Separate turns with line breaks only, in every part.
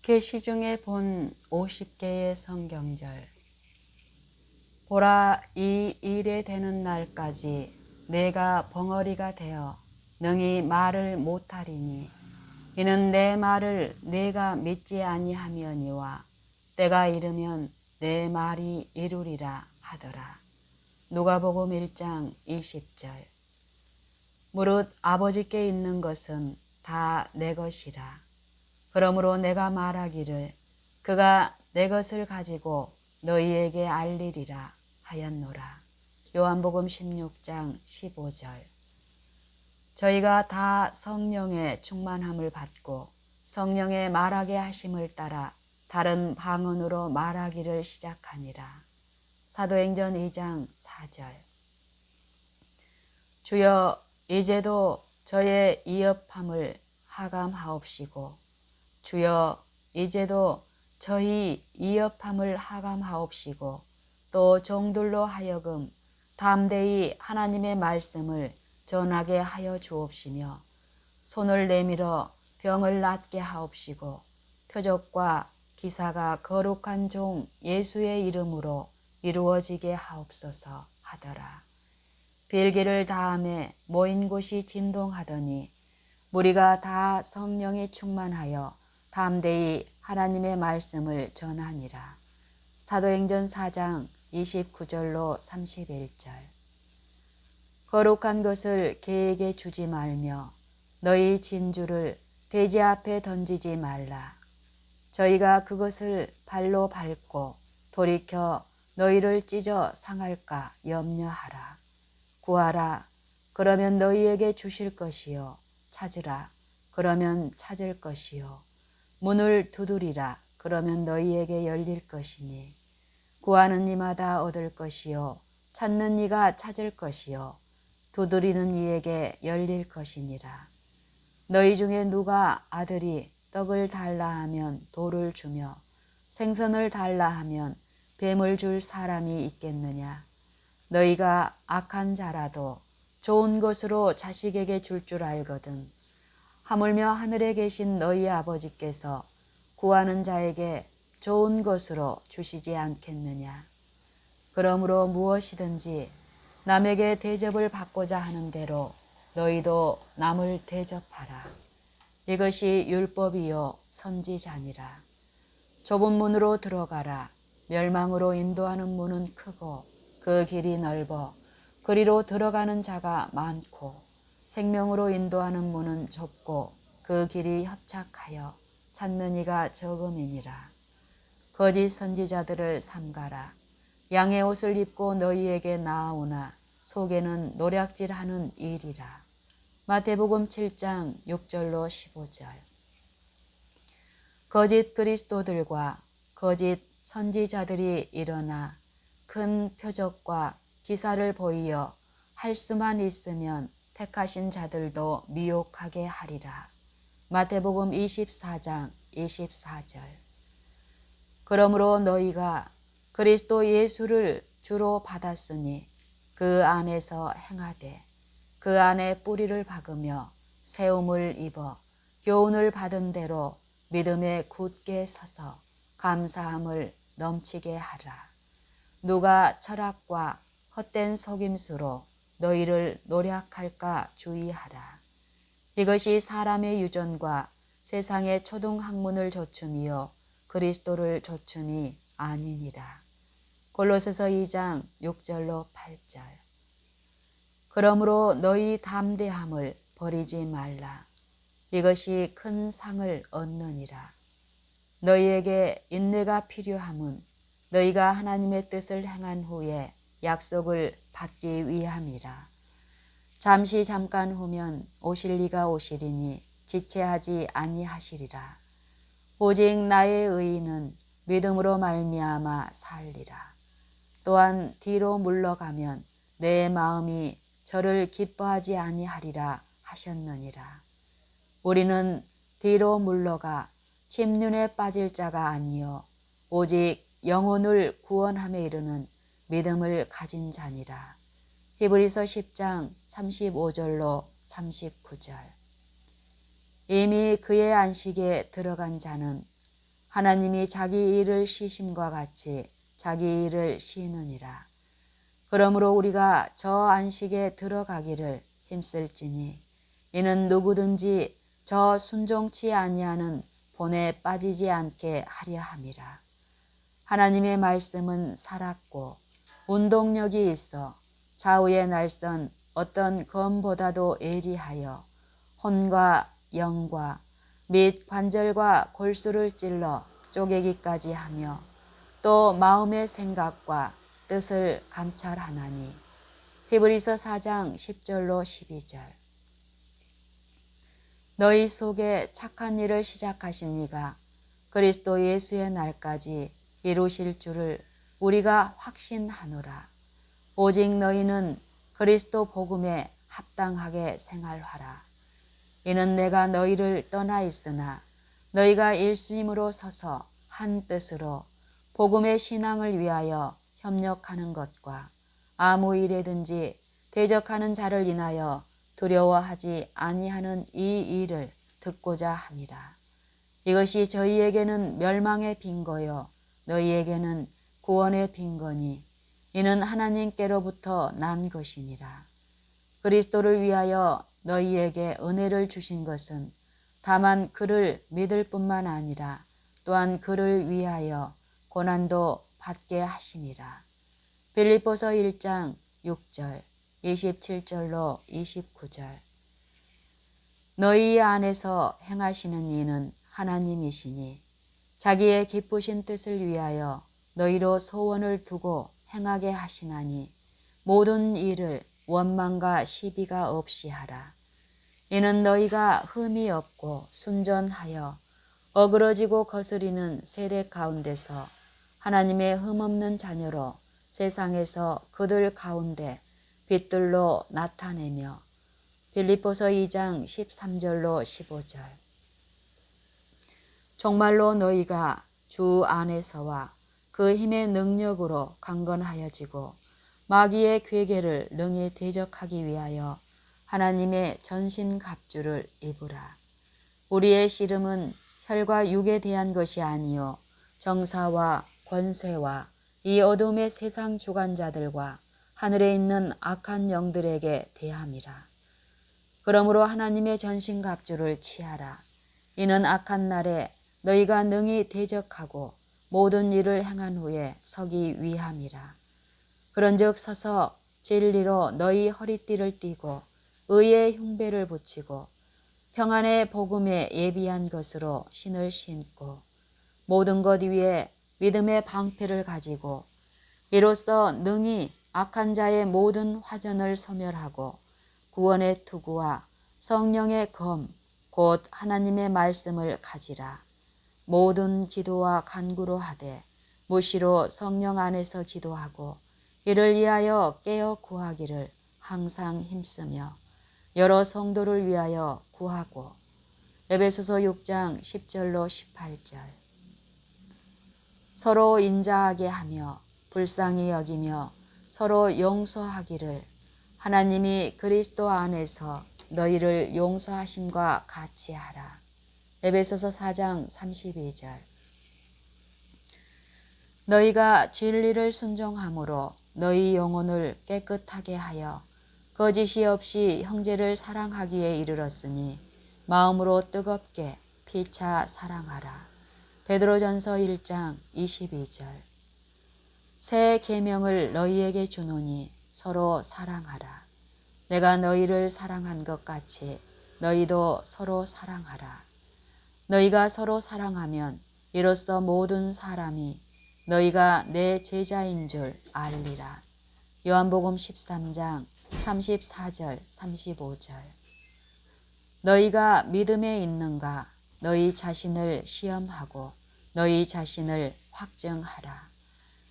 계시 중에 본 50개의 성경절. 보라, 이 일에 되는 날까지 내가 벙어리가 되어 능히 말을 못하리니 이는 내 말을 내가 믿지 아니하며니와 때가 이르면 내 말이 이루리라 하더라. 누가복음 1장 20절. 무릇 아버지께 있는 것은 다 내 것이라. 그러므로 내가 말하기를 그가 내 것을 가지고 너희에게 알리리라 하였노라. 요한복음 16장 15절. 저희가 다 성령의 충만함을 받고 성령의 말하게 하심을 따라 다른 방언으로 말하기를 시작하니라. 사도행전 2장 4절. 주여, 이제도 저의 이업함을 하감하옵시고 주여, 이제도 저희 이업함을 하감하옵시고 또 종들로 하여금 담대히 하나님의 말씀을 전하게 하여 주옵시며 손을 내밀어 병을 낫게 하옵시고 표적과 기사가 거룩한 종 예수의 이름으로 이루어지게 하옵소서 하더라. 빌기를 다함에 모인 곳이 진동하더니 무리가 다 성령이 충만하여 담대히 하나님의 말씀을 전하니라. 사도행전 4장 29절로 31절. 거룩한 것을 개에게 주지 말며 너희 진주를 돼지 앞에 던지지 말라. 저희가 그것을 발로 밟고 돌이켜 너희를 찢어 상할까 염려하라. 구하라. 그러면 너희에게 주실 것이요. 찾으라. 그러면 찾을 것이요. 문을 두드리라. 그러면 너희에게 열릴 것이니 구하는 이마다 얻을 것이요. 찾는 이가 찾을 것이요. 두드리는 이에게 열릴 것이니라. 너희 중에 누가 아들이 떡을 달라 하면 돌을 주며 생선을 달라 하면 뱀을 줄 사람이 있겠느냐. 너희가 악한 자라도 좋은 것으로 자식에게 줄 줄 알거든. 하물며 하늘에 계신 너희 아버지께서 구하는 자에게 좋은 것으로 주시지 않겠느냐. 그러므로 무엇이든지 남에게 대접을 받고자 하는 대로 너희도 남을 대접하라. 이것이 율법이요 선지자니라. 좁은 문으로 들어가라. 멸망으로 인도하는 문은 크고 그 길이 넓어 그리로 들어가는 자가 많고 생명으로 인도하는 문은 좁고 그 길이 협착하여 찾는 이가 적음이니라. 거짓 선지자들을 삼가라. 양의 옷을 입고 너희에게 나아오나 속에는 노략질하는 일이라. 마태복음 7장 6절로 15절. 거짓 그리스도들과 거짓 선지자들이 일어나 큰 표적과 기사를 보이어 할 수만 있으면 택하신 자들도 미혹하게 하리라. 마태복음 24장 24절. 그러므로 너희가 그리스도 예수를 주로 받았으니 그 안에서 행하되 그 안에 뿌리를 박으며 세움을 입어 교훈을 받은 대로 믿음에 굳게 서서 감사함을 넘치게 하라. 누가 철학과 헛된 속임수로 너희를 노략할까 주의하라. 이것이 사람의 유전과 세상의 초등학문을 조춤이요 그리스도를 조춤이 아니니라. 골로새서 2장 6절로 8절. 그러므로 너희 담대함을 버리지 말라. 이것이 큰 상을 얻느니라. 너희에게 인내가 필요함은 너희가 하나님의 뜻을 행한 후에 약속을 받기 위함이라. 잠시 잠깐 후면 오실 이가 오시리니 지체하지 아니하시리라. 오직 나의 의인은 믿음으로 말미암아 살리라. 또한 뒤로 물러가면 내 마음이 저를 기뻐하지 아니하리라 하셨느니라. 우리는 뒤로 물러가 침륜에 빠질 자가 아니요 오직 영혼을 구원함에 이르는 믿음을 가진 자니라. 히브리서 10장 35절로 39절. 이미 그의 안식에 들어간 자는 하나님이 자기 일을 쉬심과 같이 자기 일을 쉬느니라. 그러므로 우리가 저 안식에 들어가기를 힘쓸지니 이는 누구든지 저 순종치 아니하는 본에 빠지지 않게 하려 함이라. 하나님의 말씀은 살았고 운동력이 있어 좌우의 날선 어떤 검보다도 예리하여 혼과 영과 및 관절과 골수를 찔러 쪼개기까지 하며 또 마음의 생각과 뜻을 감찰하나니. 히브리서 4장 10절로 12절. 너희 속에 착한 일을 시작하신 이가 그리스도 예수의 날까지 이루실 줄을 우리가 확신하노라. 오직 너희는 그리스도 복음에 합당하게 생활하라. 이는 내가 너희를 떠나 있으나 너희가 일심으로 서서 한 뜻으로 복음의 신앙을 위하여 협력하는 것과 아무 일에든지 대적하는 자를 인하여 두려워하지 아니하는 이 일을 듣고자 함이라. 이것이 저희에게는 멸망의 빈거요 너희에게는 구원의 빈거니 이는 하나님께로부터 난 것이니라. 그리스도를 위하여 너희에게 은혜를 주신 것은 다만 그를 믿을 뿐만 아니라 또한 그를 위하여 고난도 받게 하심이라. 빌립보서 1장 6절 27절로 29절. 너희 안에서 행하시는 이는 하나님이시니 자기의 기쁘신 뜻을 위하여 너희로 소원을 두고 행하게 하시나니 모든 일을 원망과 시비가 없이 하라. 이는 너희가 흠이 없고 순전하여 어그러지고 거스리는 세대 가운데서 하나님의 흠없는 자녀로 세상에서 그들 가운데 빛들로 나타내며. 빌립보서 2장 13절로 15절. 정말로 너희가 주 안에서와 그 힘의 능력으로 강건하여지고 마귀의 괴계를 능히 대적하기 위하여 하나님의 전신갑주를 입으라. 우리의 씨름은 혈과 육에 대한 것이 아니요 정사와 권세와 이 어둠의 세상 주관자들과 하늘에 있는 악한 영들에게 대함이라. 그러므로 하나님의 전신갑주를 취하라. 이는 악한 날에 너희가 능히 대적하고 모든 일을 행한 후에 서기 위함이라. 그런즉 서서 진리로 너희 허리띠를 띠고 의의 흉배를 붙이고 평안의 복음에 예비한 것으로 신을 신고 모든 것 위에 믿음의 방패를 가지고 이로써 능히 악한 자의 모든 화전을 소멸하고 구원의 투구와 성령의 검 곧 하나님의 말씀을 가지라. 모든 기도와 간구로 하되 무시로 성령 안에서 기도하고 이를 위하여 깨어 구하기를 항상 힘쓰며 여러 성도를 위하여 구하고. 에베소서 6장 10절로 18절. 서로 인자하게 하며 불쌍히 여기며 서로 용서하기를 하나님이 그리스도 안에서 너희를 용서하심과 같이 하라. 에베소서 4장 32절. 너희가 진리를 순종함으로 너희 영혼을 깨끗하게 하여 거짓이 없이 형제를 사랑하기에 이르렀으니 마음으로 뜨겁게 피차 사랑하라. 베드로전서 1장 22절. 새 계명을 너희에게 주노니 서로 사랑하라. 내가 너희를 사랑한 것 같이 너희도 서로 사랑하라. 너희가 서로 사랑하면 이로써 모든 사람이 너희가 내 제자인 줄 알리라. 요한복음 13장 34절 35절. 너희가 믿음에 있는가? 너희 자신을 시험하고 너희 자신을 확증하라.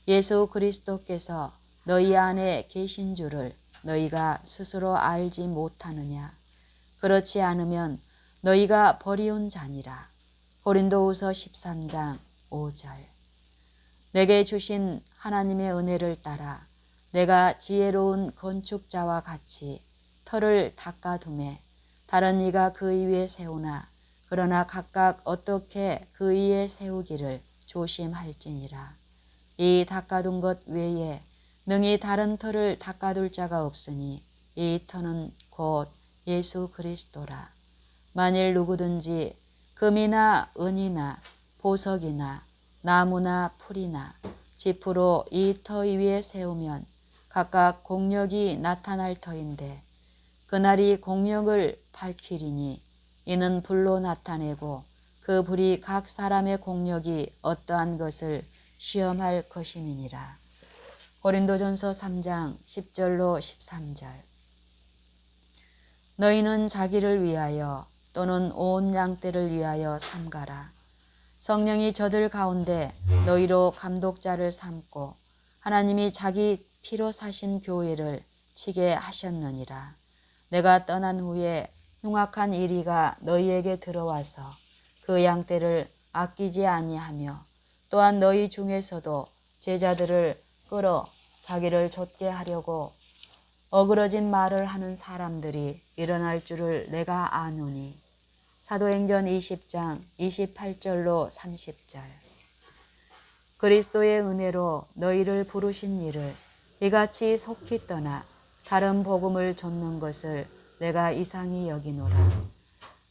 예수 그리스도께서 너희 안에 계신 줄을 너희가 스스로 알지 못하느냐? 그렇지 않으면 너희가 버리운 자니라. 고린도후서 13장 5절. 내게 주신 하나님의 은혜를 따라 내가 지혜로운 건축자와 같이 터를 닦아두매 다른 이가 그 위에 세우나 그러나 각각 어떻게 그 위에 세우기를 조심할지니라. 이 닦아둔 것 외에 능히 다른 터를 닦아둘 자가 없으니 이 터는 곧 예수 그리스도라. 만일 누구든지 금이나 은이나 보석이나 나무나 풀이나 지푸로 이 터 위에 세우면 각각 공력이 나타날 터인데 그날이 공력을 밝히리니 이는 불로 나타내고 그 불이 각 사람의 공력이 어떠한 것을 시험할 것임이니라. 고린도전서 3장 10절로 13절. 너희는 자기를 위하여 또는 온 양떼를 위하여 삼가라. 성령이 저들 가운데 너희로 감독자를 삼고 하나님이 자기 피로 사신 교회를 치게 하셨느니라. 내가 떠난 후에 흉악한 이리가 너희에게 들어와서 그 양떼를 아끼지 아니하며 또한 너희 중에서도 제자들을 끌어 자기를 좇게 하려고 어그러진 말을 하는 사람들이 일어날 줄을 내가 아노니. 사도행전 20장 28절로 30절. 그리스도의 은혜로 너희를 부르신 이를 이같이 속히 떠나 다른 복음을 좇는 것을 내가 이상히 여기노라.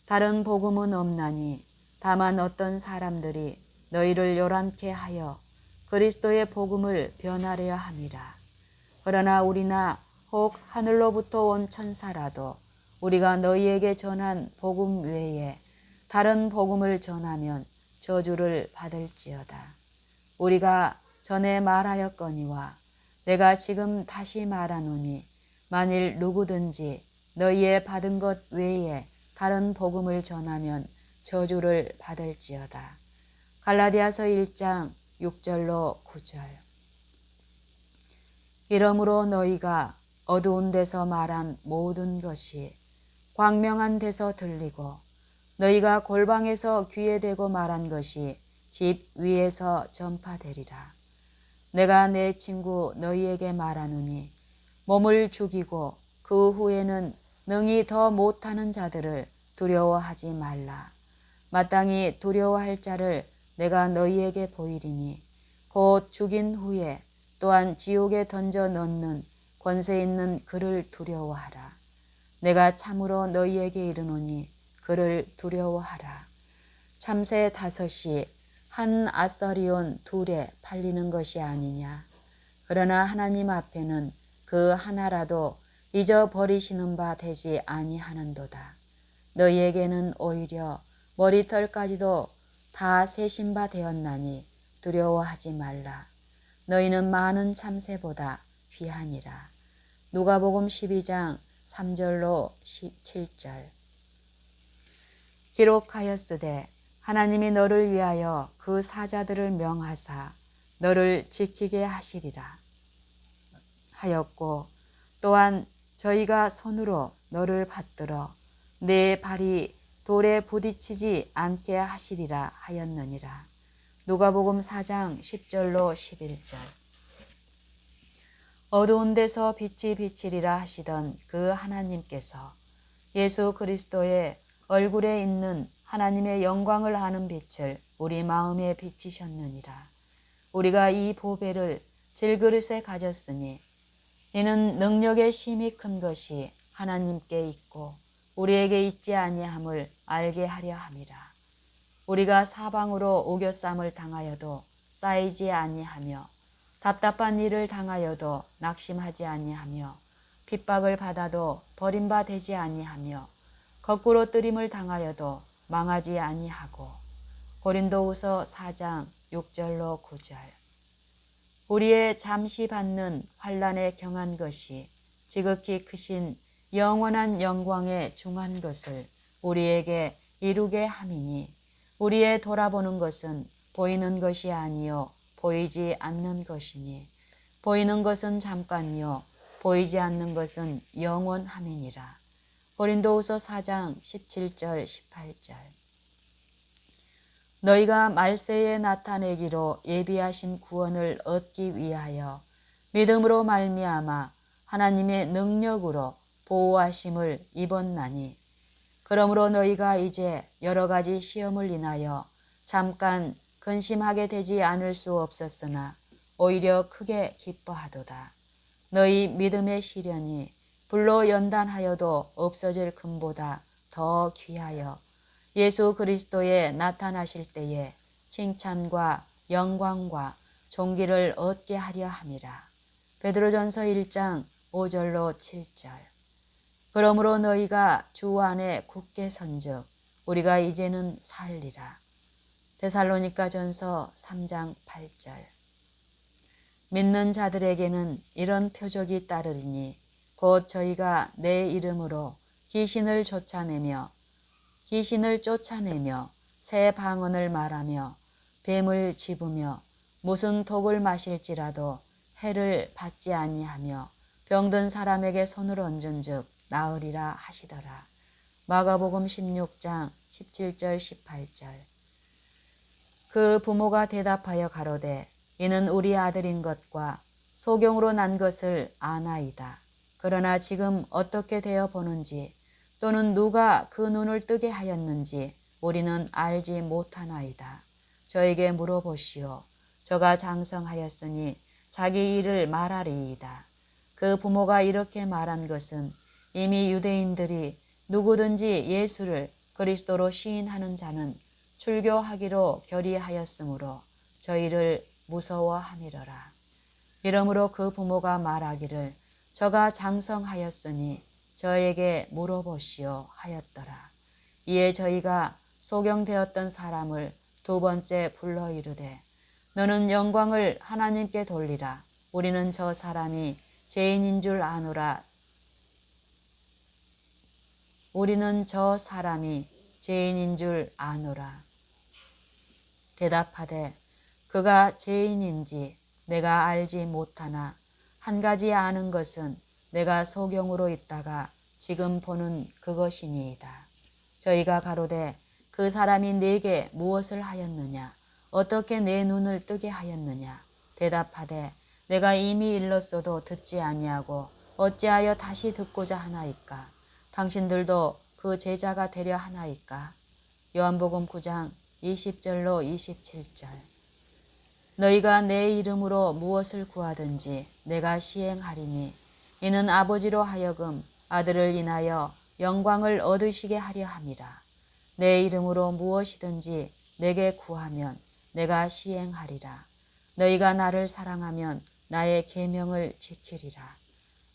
다른 복음은 없나니 다만 어떤 사람들이 너희를 요란케 하여 그리스도의 복음을 변하려 함이라. 그러나 우리나 혹 하늘로부터 온 천사라도 우리가 너희에게 전한 복음 외에 다른 복음을 전하면 저주를 받을지어다. 우리가 전에 말하였거니와 내가 지금 다시 말하노니 만일 누구든지 너희의 받은 것 외에 다른 복음을 전하면 저주를 받을지어다. 갈라디아서 1장 6절로 9절. 이러므로 너희가 어두운 데서 말한 모든 것이 광명한 데서 들리고 너희가 골방에서 귀에 대고 말한 것이 집 위에서 전파되리라. 내가 내 친구 너희에게 말하노니 몸을 죽이고 그 후에는 능히 더 못하는 자들을 두려워하지 말라. 마땅히 두려워할 자를 내가 너희에게 보이리니 곧 죽인 후에 또한 지옥에 던져 넣는 권세 있는 그를 두려워하라. 내가 참으로 너희에게 이르노니 그를 두려워하라. 참새 5이 한 아서리온 2에 팔리는 것이 아니냐. 그러나 하나님 앞에는 그 하나라도 잊어버리시는 바 되지 아니하는도다. 너희에게는 오히려 머리털까지도 다 세신 바 되었나니 두려워하지 말라. 너희는 많은 참새보다 귀하니라. 누가복음 12장 3절로 17절. 기록하였으되 하나님이 너를 위하여 그 사자들을 명하사 너를 지키게 하시리라 하였고 또한 저희가 손으로 너를 받들어 내 발이 돌에 부딪히지 않게 하시리라 하였느니라. 누가복음 4장 10절로 11절. 어두운 데서 빛이 비치리라 하시던 그 하나님께서 예수 그리스도의 얼굴에 있는 하나님의 영광을 아는 빛을 우리 마음에 비치셨느니라. 우리가 이 보배를 질그릇에 가졌으니 이는 능력의 심히 큰 것이 하나님께 있고 우리에게 있지 아니함을 알게 하려 함이라. 우리가 사방으로 우겨쌈을 당하여도 쌓이지 아니하며 답답한 일을 당하여도 낙심하지 아니하며 핍박을 받아도 버림바 되지 아니하며 거꾸로 뜨림을 당하여도 망하지 아니하고. 고린도후서 4장 6절로 9절. 우리의 잠시 받는 환난에 경한 것이 지극히 크신 영원한 영광에 중한 것을 우리에게 이루게 함이니 우리의 돌아보는 것은 보이는 것이 아니요 보이지 않는 것이니 보이는 것은 잠깐이요 보이지 않는 것은 영원함이니라. 고린도후서 4장 17절 18절. 너희가 말세에 나타내기로 예비하신 구원을 얻기 위하여 믿음으로 말미암아 하나님의 능력으로 보호하심을 입었나니 그러므로 너희가 이제 여러 가지 시험을 인하여 잠깐 근심하게 되지 않을 수 없었으나 오히려 크게 기뻐하도다. 너희 믿음의 시련이 불로 연단하여도 없어질 금보다 더 귀하여 예수 그리스도에 나타나실 때에 칭찬과 영광과 존귀를 얻게 하려 함이라. 베드로전서 1장 5절로 7절. 그러므로 너희가 주 안에 굳게 선즉 우리가 이제는 살리라. 데살로니가전서 3장 8절. 믿는 자들에게는 이런 표적이 따르리니 곧 저희가 내 이름으로 귀신을 쫓아내며 새 방언을 말하며 뱀을 집으며 무슨 독을 마실지라도 해를 받지 아니하며 병든 사람에게 손을 얹은즉 나으리라 하시더라. 마가복음 16장 17절 18절. 그 부모가 대답하여 가로되 이는 우리 아들인 것과 소경으로 난 것을 아나이다. 그러나 지금 어떻게 되어 보는지 또는 누가 그 눈을 뜨게 하였는지 우리는 알지 못하나이다. 저에게 물어보시오. 저가 장성하였으니 자기 일을 말하리이다. 그 부모가 이렇게 말한 것은 이미 유대인들이 누구든지 예수를 그리스도로 시인하는 자는 출교하기로 결의하였으므로 저희를 무서워함이러라. 이러므로 그 부모가 말하기를 저가 장성하였으니 저에게 물어보시오 하였더라. 이에 저희가 소경되었던 사람을 두 번째 불러 이르되 너는 영광을 하나님께 돌리라. 우리는 저 사람이 죄인인 줄 아노라. 대답하되 그가 죄인인지 내가 알지 못하나 한 가지 아는 것은 내가 소경으로 있다가 지금 보는 그것이니이다. 저희가 가로되 그 사람이 네게 무엇을 하였느냐? 어떻게 내 눈을 뜨게 하였느냐? 대답하되 내가 이미 일렀어도 듣지 아니하고 어찌하여 다시 듣고자 하나이까? 당신들도 그 제자가 되려 하나이까? 요한복음 9장 20절로 27절. 너희가 내 이름으로 무엇을 구하든지 내가 시행하리니 이는 아버지로 하여금 아들을 인하여 영광을 얻으시게 하려 함이라. 내 이름으로 무엇이든지 내게 구하면 내가 시행하리라. 너희가 나를 사랑하면 나의 계명을 지키리라.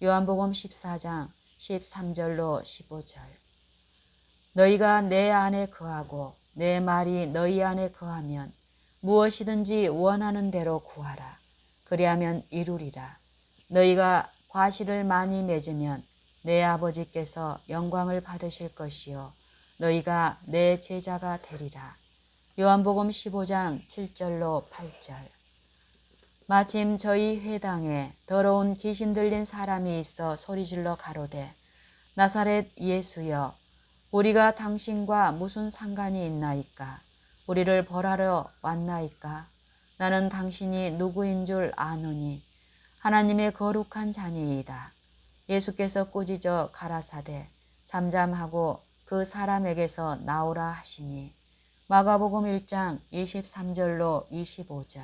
요한복음 14장 13절로 15절. 너희가 내 안에 거하고 내 말이 너희 안에 거하면 무엇이든지 원하는 대로 구하라. 그리하면 이루리라. 너희가 과실을 많이 맺으면 내 아버지께서 영광을 받으실 것이요 너희가 내 제자가 되리라. 요한복음 15장 7절로 8절. 마침 저희 회당에 더러운 귀신 들린 사람이 있어 소리질러 가로되 나사렛 예수여 우리가 당신과 무슨 상관이 있나이까? 우리를 벌하러 왔나이까? 나는 당신이 누구인 줄 아노니 하나님의 거룩한 자니이다. 예수께서 꾸짖어 가라사대 잠잠하고 그 사람에게서 나오라 하시니 마가복음 1장 23절로 25절.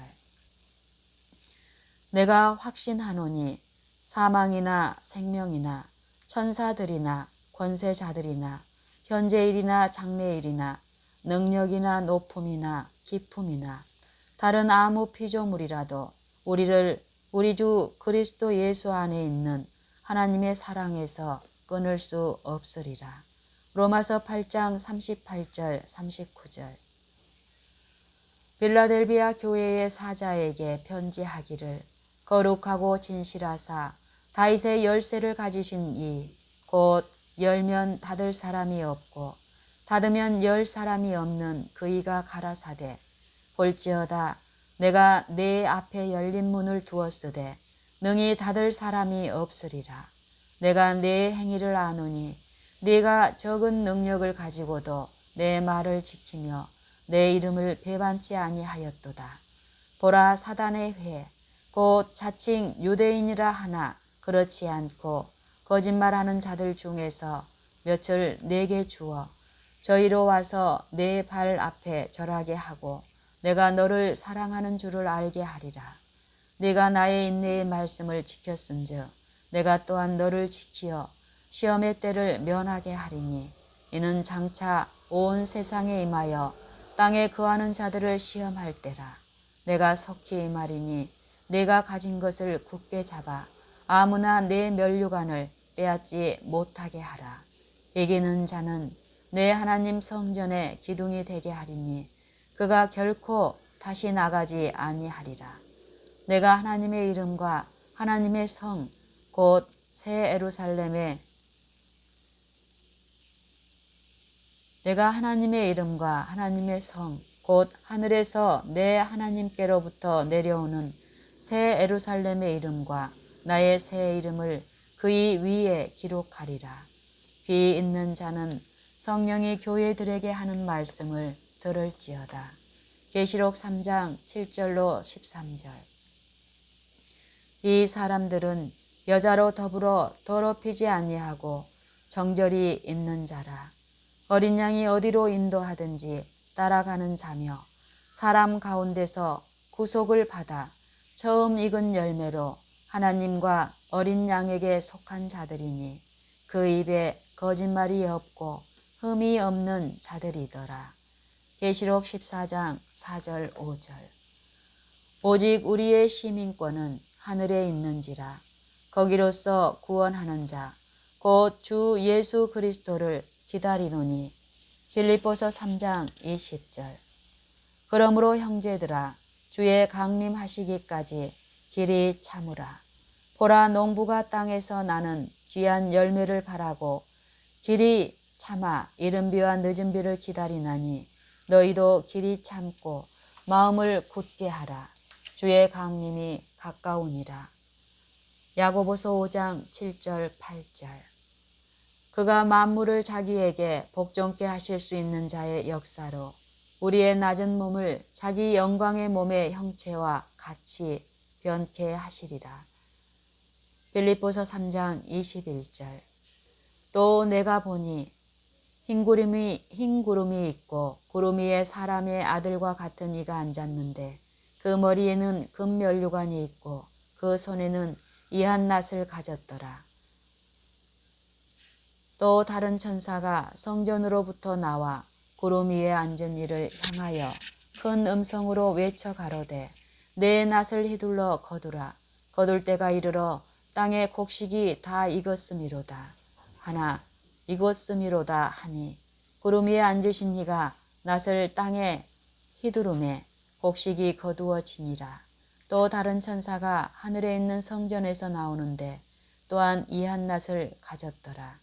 내가 확신하노니 사망이나 생명이나 천사들이나 권세자들이나 현재일이나 장래일이나 능력이나 높음이나 기품이나 다른 아무 피조물이라도 우리를 우리 주 그리스도 예수 안에 있는 하나님의 사랑에서 끊을 수 없으리라. 로마서 8장 38절 39절. 빌라델비아 교회의 사자에게 편지하기를 거룩하고 진실하사 다윗의 열쇠를 가지신 이 곧 열면 닫을 사람이 없고 닫으면 열 사람이 없는 그이가 가라사대 볼지어다 내가 네 앞에 열린 문을 두었으되 능히 닫을 사람이 없으리라. 내가 네 행위를 아노니 네가 적은 능력을 가지고도 내 말을 지키며 내 이름을 배반치 아니하였도다. 보라 사단의 회 곧 자칭 유대인이라 하나 그렇지 않고 거짓말하는 자들 중에서 몇을 내게 주어 저희로 와서 내 발 앞에 절하게 하고 내가 너를 사랑하는 줄을 알게 하리라. 네가 나의 인내의 말씀을 지켰은즉 내가 또한 너를 지키어 시험의 때를 면하게 하리니 이는 장차 온 세상에 임하여 땅에 거하는 자들을 시험할 때라. 내가 속히 임하리니 내가 가진 것을 굳게 잡아 아무나 내 면류관을 빼앗지 못하게 하라. 이기는 자는 내 하나님 성전의 기둥이 되게 하리니 그가 결코 다시 나가지 아니하리라. 내가 하나님의 이름과 하나님의 성 곧 새 예루살렘에 내가 하나님의 이름과 하나님의 성 곧 하늘에서 내 하나님께로부터 내려오는 새 예루살렘의 이름과 나의 새 이름을 그의 위에 기록하리라. 귀 있는 자는 성령이 교회들에게 하는 말씀을 들을지어다. 계시록 3장 7절로 13절. 이 사람들은 여자로 더불어 더럽히지 아니하고 정절이 있는 자라. 어린 양이 어디로 인도하든지 따라가는 자며 사람 가운데서 구속을 받아 처음 익은 열매로 하나님과 어린 양에게 속한 자들이니 그 입에 거짓말이 없고 흠이 없는 자들이더라. 계시록 14장 4절 5절. 오직 우리의 시민권은 하늘에 있는지라. 거기로서 구원하는 자 곧 주 예수 그리스도를 기다리노니. 빌립보서 3장 20절. 그러므로 형제들아 주의 강림하시기까지 길이 참으라. 보라 농부가 땅에서 나는 귀한 열매를 바라고 길이 참아 이른 비와 늦은 비를 기다리나니 너희도 길이 참고 마음을 굳게 하라. 주의 강림이 가까우니라. 야고보서 5장 7절 8절. 그가 만물을 자기에게 복종케 하실 수 있는 자의 역사로 우리의 낮은 몸을 자기 영광의 몸의 형체와 같이 변케 하시리라. 빌립보서 3장 21절. 또 내가 보니 흰 구름이 있고 구름 위에 사람의 아들과 같은 이가 앉았는데 그 머리에는 금면류관이 있고 그 손에는 이한 낫을 가졌더라. 또 다른 천사가 성전으로부터 나와 구름 위에 앉은 이를 향하여 큰 음성으로 외쳐 가로되 내 낫을 휘둘러 거두라. 거둘 때가 이르러 땅의 곡식이 다 익었음이로다. 하나 익었음이로다 하니 구름 위에 앉으신 이가 낫을 땅에 휘두르매 곡식이 거두어지니라. 또 다른 천사가 하늘에 있는 성전에서 나오는데 또한 이한 낫을 가졌더라.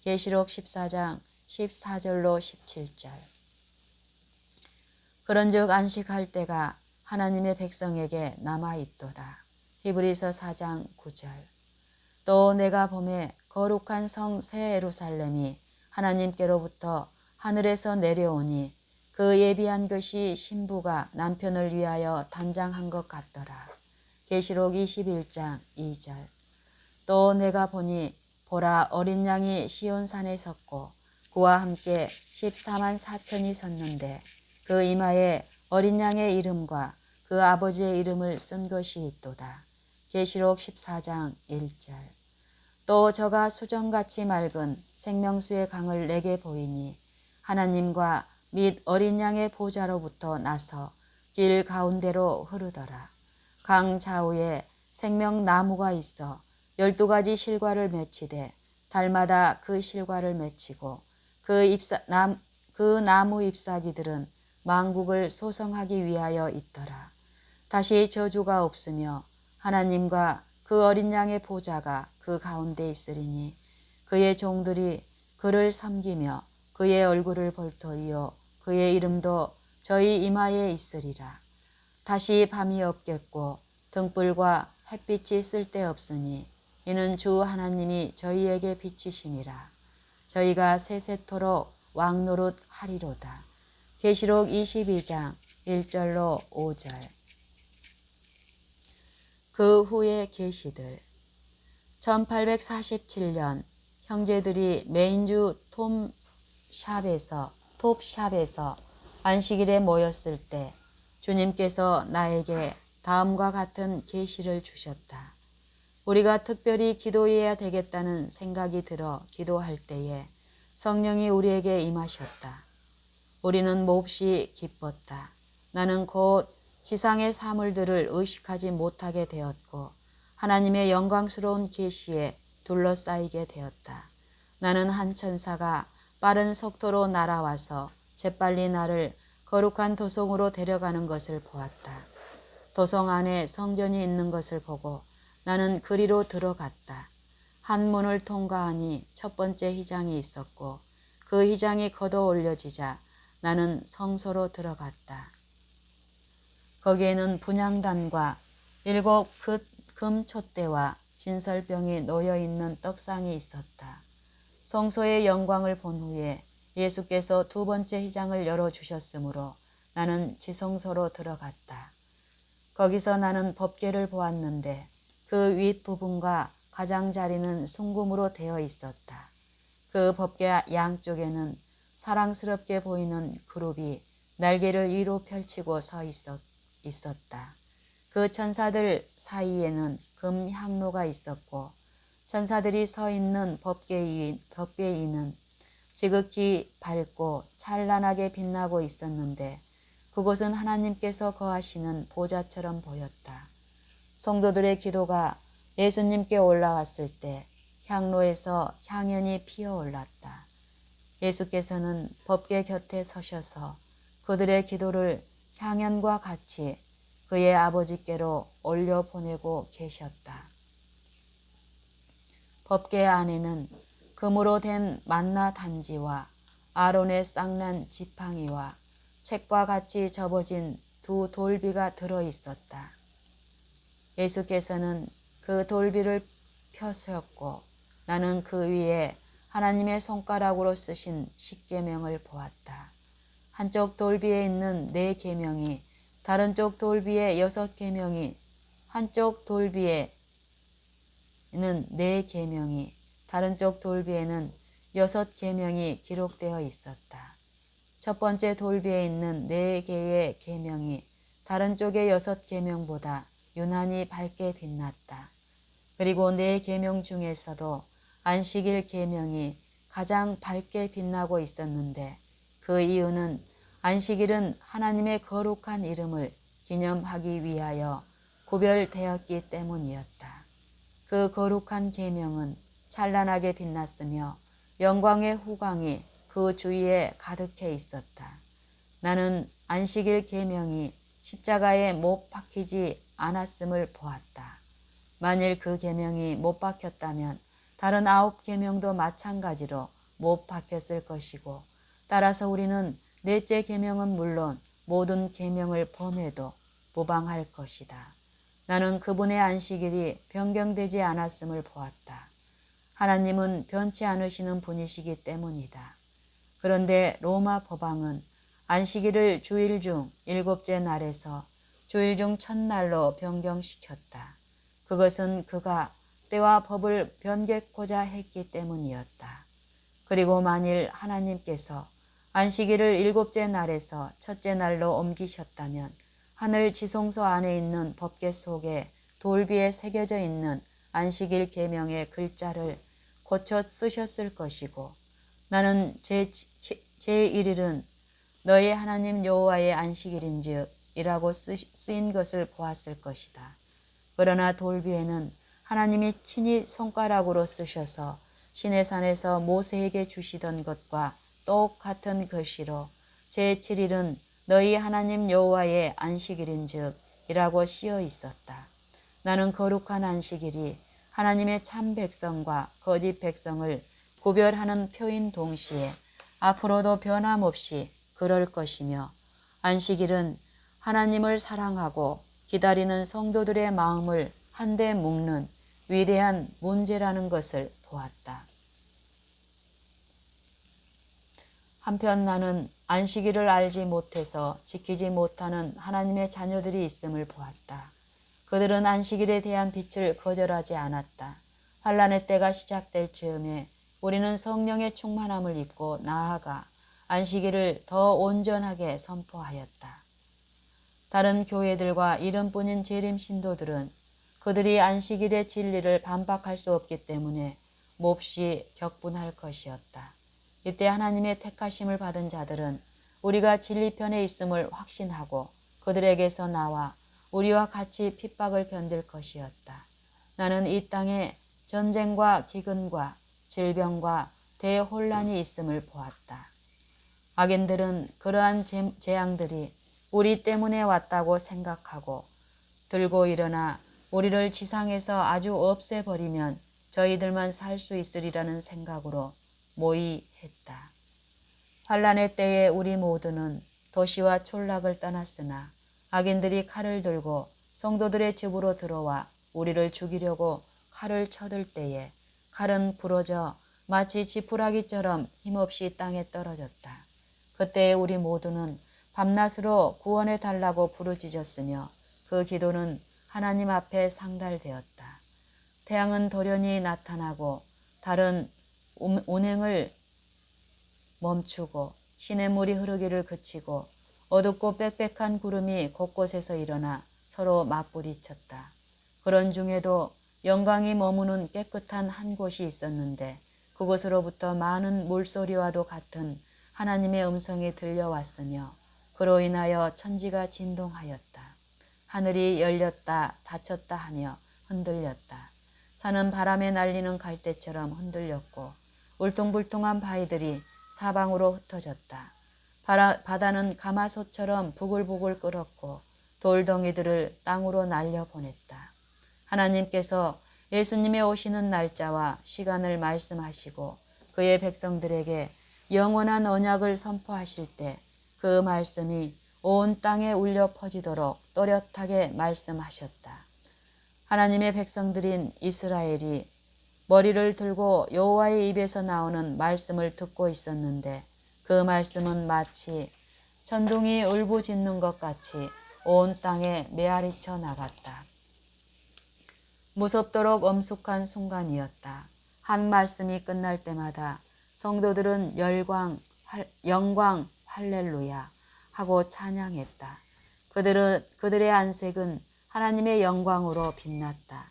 계시록 14장 14절로 17절. 그런즉 안식할 때가 하나님의 백성에게 남아있도다. 히브리서 4장 9절. 또 내가 보매 거룩한 성 새 예루살렘이 하나님께로부터 하늘에서 내려오니 그 예비한 것이 신부가 남편을 위하여 단장한 것 같더라. 계시록 21장 2절. 또 내가 보니 보라 어린 양이 시온산에 섰고 그와 함께 14만 4천이 섰는데 그 이마에 어린 양의 이름과 그 아버지의 이름을 쓴 것이 있도다. 계시록 14장 1절. 또 저가 수정같이 맑은 생명수의 강을 내게 보이니 하나님과 및 어린 양의 보좌로부터 나서 길 가운데로 흐르더라. 강 좌우에 생명나무가 있어 12가지 실과를 맺히되 달마다 그 실과를 맺히고 그 나무 잎사귀들은 만국을 소성하기 위하여 있더라. 다시 저주가 없으며 하나님과 그 어린 양의 보좌가 그 가운데 있으리니 그의 종들이 그를 섬기며 그의 얼굴을 볼 터이요 그의 이름도 저희 이마에 있으리라. 다시 밤이 없겠고 등불과 햇빛이 쓸데없으니 이는 주 하나님이 저희에게 비치심이라. 저희가 세세토록 왕노릇 하리로다. 계시록 22장 1절로 5절. 그 후에 계시들. 1847년 형제들이 메인주 톰 샵에서 톱샵에서 안식일에 모였을 때 주님께서 나에게 다음과 같은 계시를 주셨다. 우리가 특별히 기도해야 되겠다는 생각이 들어 기도할 때에 성령이 우리에게 임하셨다. 우리는 몹시 기뻤다. 나는 곧 지상의 사물들을 의식하지 못하게 되었고 하나님의 영광스러운 계시에 둘러싸이게 되었다. 나는 한 천사가 빠른 속도로 날아와서 재빨리 나를 거룩한 도성으로 데려가는 것을 보았다. 도성 안에 성전이 있는 것을 보고 나는 그리로 들어갔다. 한 문을 통과하니 첫 번째 휘장이 있었고 그 휘장이 걷어 올려지자 나는 성소로 들어갔다. 거기에는 분향단과 7 금촛대와 진설병이 놓여있는 떡상이 있었다. 성소의 영광을 본 후에 예수께서 두 번째 휘장을 열어주셨으므로 나는 지성소로 들어갔다. 거기서 나는 법궤를 보았는데 그 윗부분과 가장자리는 순금으로 되어 있었다. 그 법궤 양쪽에는 사랑스럽게 보이는 그룹이 날개를 위로 펼치고 서 있었다. 그 천사들 사이에는 금 향로가 있었고 천사들이 서 있는 법궤위는 지극히 밝고 찬란하게 빛나고 있었는데 그곳은 하나님께서 거하시는 보좌처럼 보였다. 성도들의 기도가 예수님께 올라왔을 때 향로에서 향연이 피어올랐다. 예수께서는 법궤 곁에 서셔서 그들의 기도를 향연과 같이 그의 아버지께로 올려보내고 계셨다. 법궤 안에는 금으로 된 만나 단지와 아론의 쌍난 지팡이와 책과 같이 접어진 두 돌비가 들어있었다. 예수께서는 그 돌비를 펴셨고 나는 그 위에 하나님의 손가락으로 쓰신 십계명을 보았다. 한쪽 돌비에 있는 4계명이 다른 쪽 돌비에 6계명이 한쪽 돌비에는 4계명이 다른 쪽 돌비에는 6계명이 기록되어 있었다. 첫 번째 돌비에 있는 4개의 계명이 다른 쪽의 6계명보다 유난히 밝게 빛났다. 그리고 4계명 중에서도 안식일 계명이 가장 밝게 빛나고 있었는데 그 이유는 안식일은 하나님의 거룩한 이름을 기념하기 위하여 구별되었기 때문이었다. 그 거룩한 계명은 찬란하게 빛났으며 영광의 후광이 그 주위에 가득해 있었다. 나는 안식일 계명이 십자가에 못 박히지 않았음을 보았다. 만일 그 계명이 못 박혔다면 다른 9계명도 마찬가지로 못 박혔을 것이고 따라서 우리는 넷째 계명은 물론 모든 계명을 범해도 무방할 것이다. 나는 그분의 안식일이 변경되지 않았음을 보았다. 하나님은 변치 않으시는 분이시기 때문이다. 그런데 로마 법왕은 안식일을 주일 중 7째 날에서 주일 중 첫날로 변경시켰다. 그것은 그가 때와 법을 변개코자 했기 때문이었다. 그리고 만일 하나님께서 안식일을 7째 날에서 첫째 날로 옮기셨다면 하늘 지성소 안에 있는 법궤 속에 돌비에 새겨져 있는 안식일 계명의 글자를 고쳐 쓰셨을 것이고 나는 제1일은 너의 하나님 여호와의 안식일인즉 이라고 쓰인 것을 보았을 것이다. 그러나 돌비에는 하나님이 친히 손가락으로 쓰셔서 시내산에서 모세에게 주시던 것과 똑같은 글씨로 제7일은 너희 하나님 여호와의 안식일인즉 이라고 씌어 있었다. 나는 거룩한 안식일이 하나님의 참 백성과 거짓 백성을 구별하는 표인 동시에 앞으로도 변함없이 그럴 것이며 안식일은 하나님을 사랑하고 기다리는 성도들의 마음을 한데 묶는 위대한 문제라는 것을 보았다. 한편 나는 안식일을 알지 못해서 지키지 못하는 하나님의 자녀들이 있음을 보았다. 그들은 안식일에 대한 빛을 거절하지 않았다. 환란의 때가 시작될 즈음에 우리는 성령의 충만함을 입고 나아가 안식일을 더 온전하게 선포하였다. 다른 교회들과 이름뿐인 재림 신도들은 그들이 안식일의 진리를 반박할 수 없기 때문에 몹시 격분할 것이었다. 이때 하나님의 택하심을 받은 자들은 우리가 진리편에 있음을 확신하고 그들에게서 나와 우리와 같이 핍박을 견딜 것이었다. 나는 이 땅에 전쟁과 기근과 질병과 대혼란이 있음을 보았다. 악인들은 그러한 재앙들이 우리 때문에 왔다고 생각하고 들고 일어나 우리를 지상에서 아주 없애버리면 저희들만 살 수 있으리라는 생각으로 모의했다. 환란의 때에 우리 모두는 도시와 촌락을 떠났으나 악인들이 칼을 들고 성도들의 집으로 들어와 우리를 죽이려고 칼을 쳐들 때에 칼은 부러져 마치 지푸라기처럼 힘없이 땅에 떨어졌다. 그때 우리 모두는 밤낮으로 구원해 달라고 부르짖었으며 그 기도는 하나님 앞에 상달되었다. 태양은 돌연히 나타나고 달은 운행을 멈추고 시냇물이 흐르기를 그치고 어둡고 빽빽한 구름이 곳곳에서 일어나 서로 맞부딪혔다. 그런 중에도 영광이 머무는 깨끗한 한 곳이 있었는데 그곳으로부터 많은 물소리와도 같은 하나님의 음성이 들려왔으며 그로 인하여 천지가 진동하였다. 하늘이 열렸다 닫혔다 하며 흔들렸다. 산은 바람에 날리는 갈대처럼 흔들렸고 울퉁불퉁한 바위들이 사방으로 흩어졌다. 바다는 가마솥처럼 부글부글 끓었고 돌덩이들을 땅으로 날려보냈다. 하나님께서 예수님의 오시는 날짜와 시간을 말씀하시고 그의 백성들에게 영원한 언약을 선포하실 때 그 말씀이 온 땅에 울려 퍼지도록 또렷하게 말씀하셨다. 하나님의 백성들인 이스라엘이 머리를 들고 여호와의 입에서 나오는 말씀을 듣고 있었는데 그 말씀은 마치 천둥이 울부짖는 것 같이 온 땅에 메아리쳐 나갔다. 무섭도록 엄숙한 순간이었다. 한 말씀이 끝날 때마다 성도들은 영광 할렐루야 하고 찬양했다. 그들의 안색은 하나님의 영광으로 빛났다.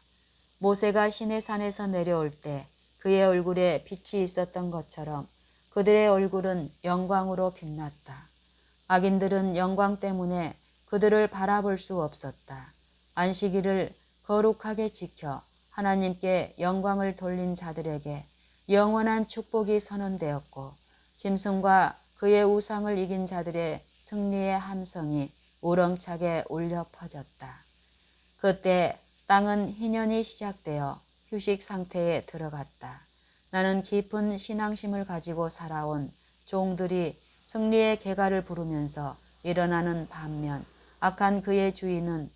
모세가 시내산에서 내려올 때 그의 얼굴에 빛이 있었던 것처럼 그들의 얼굴은 영광으로 빛났다. 악인들은 영광 때문에 그들을 바라볼 수 없었다. 안식일을 거룩하게 지켜 하나님께 영광을 돌린 자들에게 영원한 축복이 선언되었고 짐승과 그의 우상을 이긴 자들의 승리의 함성이 우렁차게 울려 퍼졌다. 그때 땅은 희년이 시작되어 휴식 상태에 들어갔다. 나는 깊은 신앙심을 가지고 살아온 종들이 승리의 개가를 부르면서 일어나는 반면 악한 그의 주인은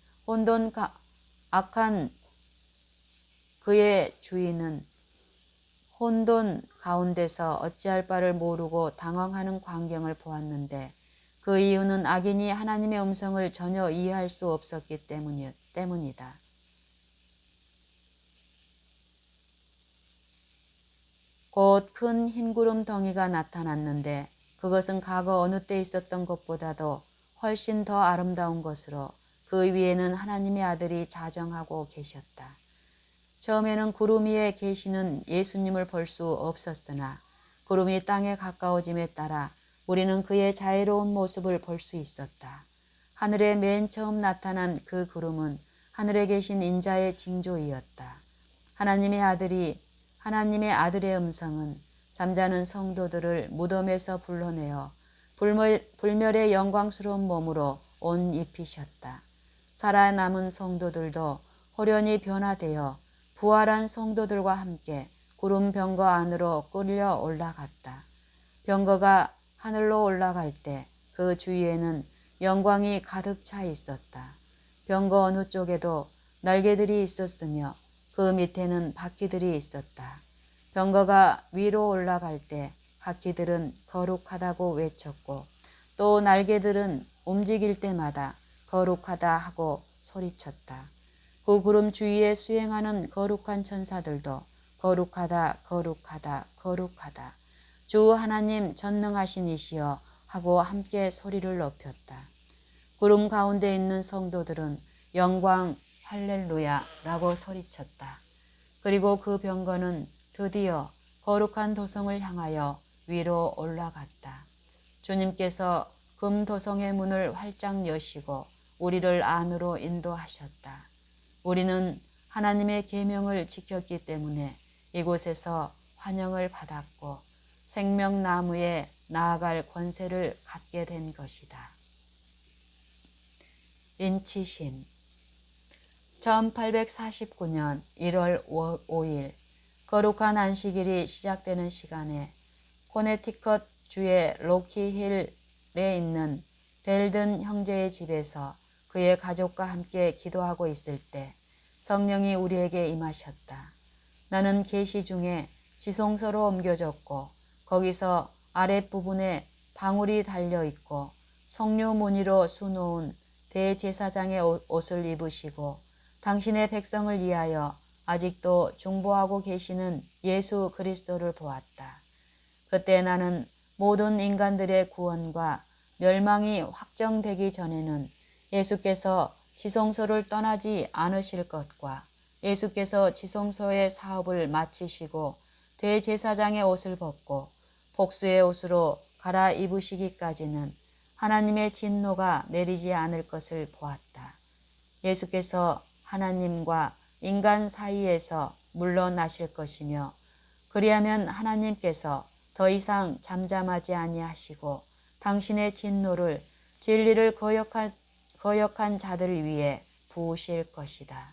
혼돈 가운데서 어찌할 바를 모르고 당황하는 광경을 보았는데 그 이유는 악인이 하나님의 음성을 전혀 이해할 수 없었기 때문이다. 곧 큰 흰구름 덩이가 나타났는데 그것은 과거 어느 때 있었던 것보다도 훨씬 더 아름다운 것으로 그 위에는 하나님의 아들이 자정하고 계셨다. 처음에는 구름 위에 계시는 예수님을 볼 수 없었으나 구름이 땅에 가까워짐에 따라 우리는 그의 자애로운 모습을 볼 수 있었다. 하늘에 맨 처음 나타난 그 구름은 하늘에 계신 인자의 징조이었다. 하나님의 아들의 음성은 잠자는 성도들을 무덤에서 불러내어 불멸의 영광스러운 몸으로 옷 입히셨다. 살아남은 성도들도 호련히 변화되어 부활한 성도들과 함께 구름 병거 안으로 끌려 올라갔다. 병거가 하늘로 올라갈 때 그 주위에는 영광이 가득 차 있었다. 병거 어느 쪽에도 날개들이 있었으며 그 밑에는 바퀴들이 있었다. 병거가 위로 올라갈 때 바퀴들은 거룩하다고 외쳤고 또 날개들은 움직일 때마다 거룩하다 하고 소리쳤다. 그 구름 주위에 수행하는 거룩한 천사들도 거룩하다 거룩하다 거룩하다 주 하나님 전능하신 이시여 하고 함께 소리를 높였다. 구름 가운데 있는 성도들은 영광 할렐루야라고 소리쳤다. 그리고 그 병거는 드디어 거룩한 도성을 향하여 위로 올라갔다. 주님께서 금도성의 문을 활짝 여시고 우리를 안으로 인도하셨다. 우리는 하나님의 계명을 지켰기 때문에 이곳에서 환영을 받았고 생명나무에 나아갈 권세를 갖게 된 것이다. 인치심 1849년 1월 5일 거룩한 안식일이 시작되는 시간에 코네티컷 주의 로키힐에 있는 벨든 형제의 집에서 그의 가족과 함께 기도하고 있을 때 성령이 우리에게 임하셨다. 나는 계시 중에 지성소로 옮겨졌고 거기서 아랫부분에 방울이 달려있고 석류 무늬로 수놓은 대제사장의 옷을 입으시고 당신의 백성을 위하여 아직도 중보하고 계시는 예수 그리스도를 보았다. 그때 나는 모든 인간들의 구원과 멸망이 확정되기 전에는 예수께서 지성소를 떠나지 않으실 것과 예수께서 지성소의 사업을 마치시고 대제사장의 옷을 벗고 복수의 옷으로 갈아입으시기까지는 하나님의 진노가 내리지 않을 것을 보았다. 예수께서 하나님과 인간 사이에서 물러나실 것이며 그리하면 하나님께서 더 이상 잠잠하지 아니하시고 당신의 진노를 진리를 거역한 자들 위에 부으실 것이다.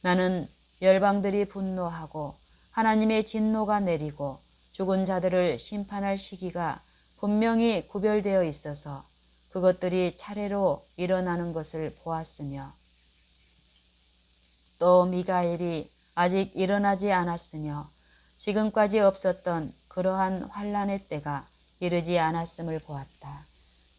나는 열방들이 분노하고 하나님의 진노가 내리고 죽은 자들을 심판할 시기가 분명히 구별되어 있어서 그것들이 차례로 일어나는 것을 보았으며 또 미가엘이 아직 일어나지 않았으며 지금까지 없었던 그러한 환란의 때가 이르지 않았음을 보았다.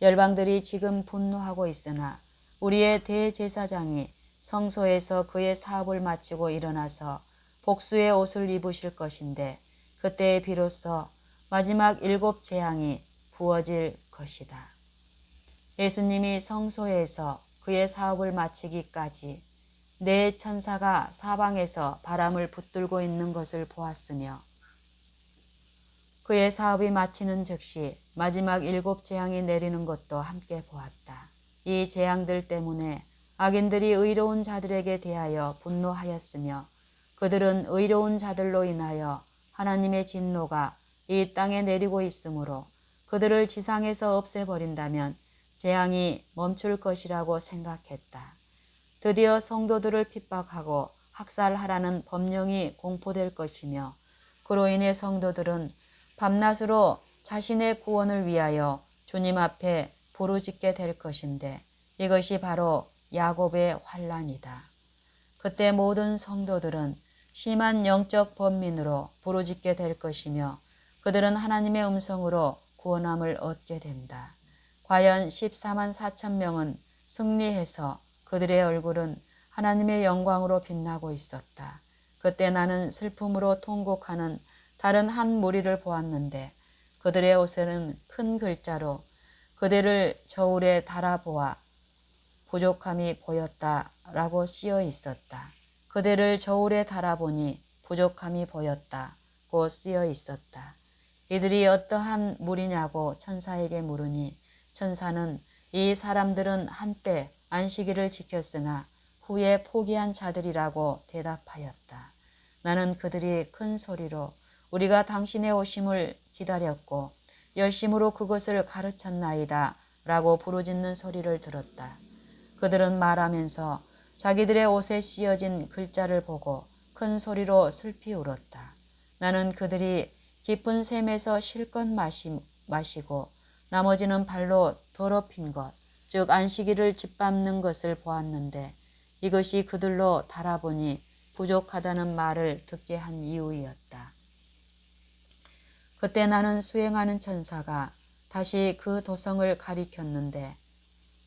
열방들이 지금 분노하고 있으나 우리의 대제사장이 성소에서 그의 사업을 마치고 일어나서 복수의 옷을 입으실 것인데 그때에 비로소 마지막 7 재앙이 부어질 것이다. 예수님이 성소에서 그의 사업을 마치기까지 4 천사가 사방에서 바람을 붙들고 있는 것을 보았으며 그의 사업이 마치는 즉시 마지막 7 재앙이 내리는 것도 함께 보았다. 이 재앙들 때문에 악인들이 의로운 자들에게 대하여 분노하였으며 그들은 의로운 자들로 인하여 하나님의 진노가 이 땅에 내리고 있으므로 그들을 지상에서 없애버린다면 재앙이 멈출 것이라고 생각했다. 드디어 성도들을 핍박하고 학살하라는 법령이 공포될 것이며 그로 인해 성도들은 밤낮으로 자신의 구원을 위하여 주님 앞에 부르짖게 될 것인데 이것이 바로 야곱의 환란이다. 그때 모든 성도들은 심한 영적 번민으로 부르짖게 될 것이며 그들은 하나님의 음성으로 구원함을 얻게 된다. 과연 14만 4천 명은 승리해서 그들의 얼굴은 하나님의 영광으로 빛나고 있었다. 그때 나는 슬픔으로 통곡하는 다른 한 무리를 보았는데 그들의 옷에는 큰 글자로 그대를 저울에 달아보아 부족함이 보였다라고 쓰여 있었다. 그대를 저울에 달아보니 부족함이 보였다고 쓰여 있었다. 이들이 어떠한 무리냐고 천사에게 물으니 천사는 이 사람들은 한때 안식일을 지켰으나 후에 포기한 자들이라고 대답하였다. 나는 그들이 큰 소리로 우리가 당신의 오심을 기다렸고 열심으로 그것을 가르쳤나이다 라고 부르짖는 소리를 들었다. 그들은 말하면서 자기들의 옷에 씌어진 글자를 보고 큰 소리로 슬피 울었다. 나는 그들이 깊은 샘에서 실컷 마시고 나머지는 발로 더럽힌 것, 즉 안식일을 짓밟는 것을 보았는데 이것이 그들로 달아보니 부족하다는 말을 듣게 한 이유였다. 그때 나는 수행하는 천사가 다시 그 도성을 가리켰는데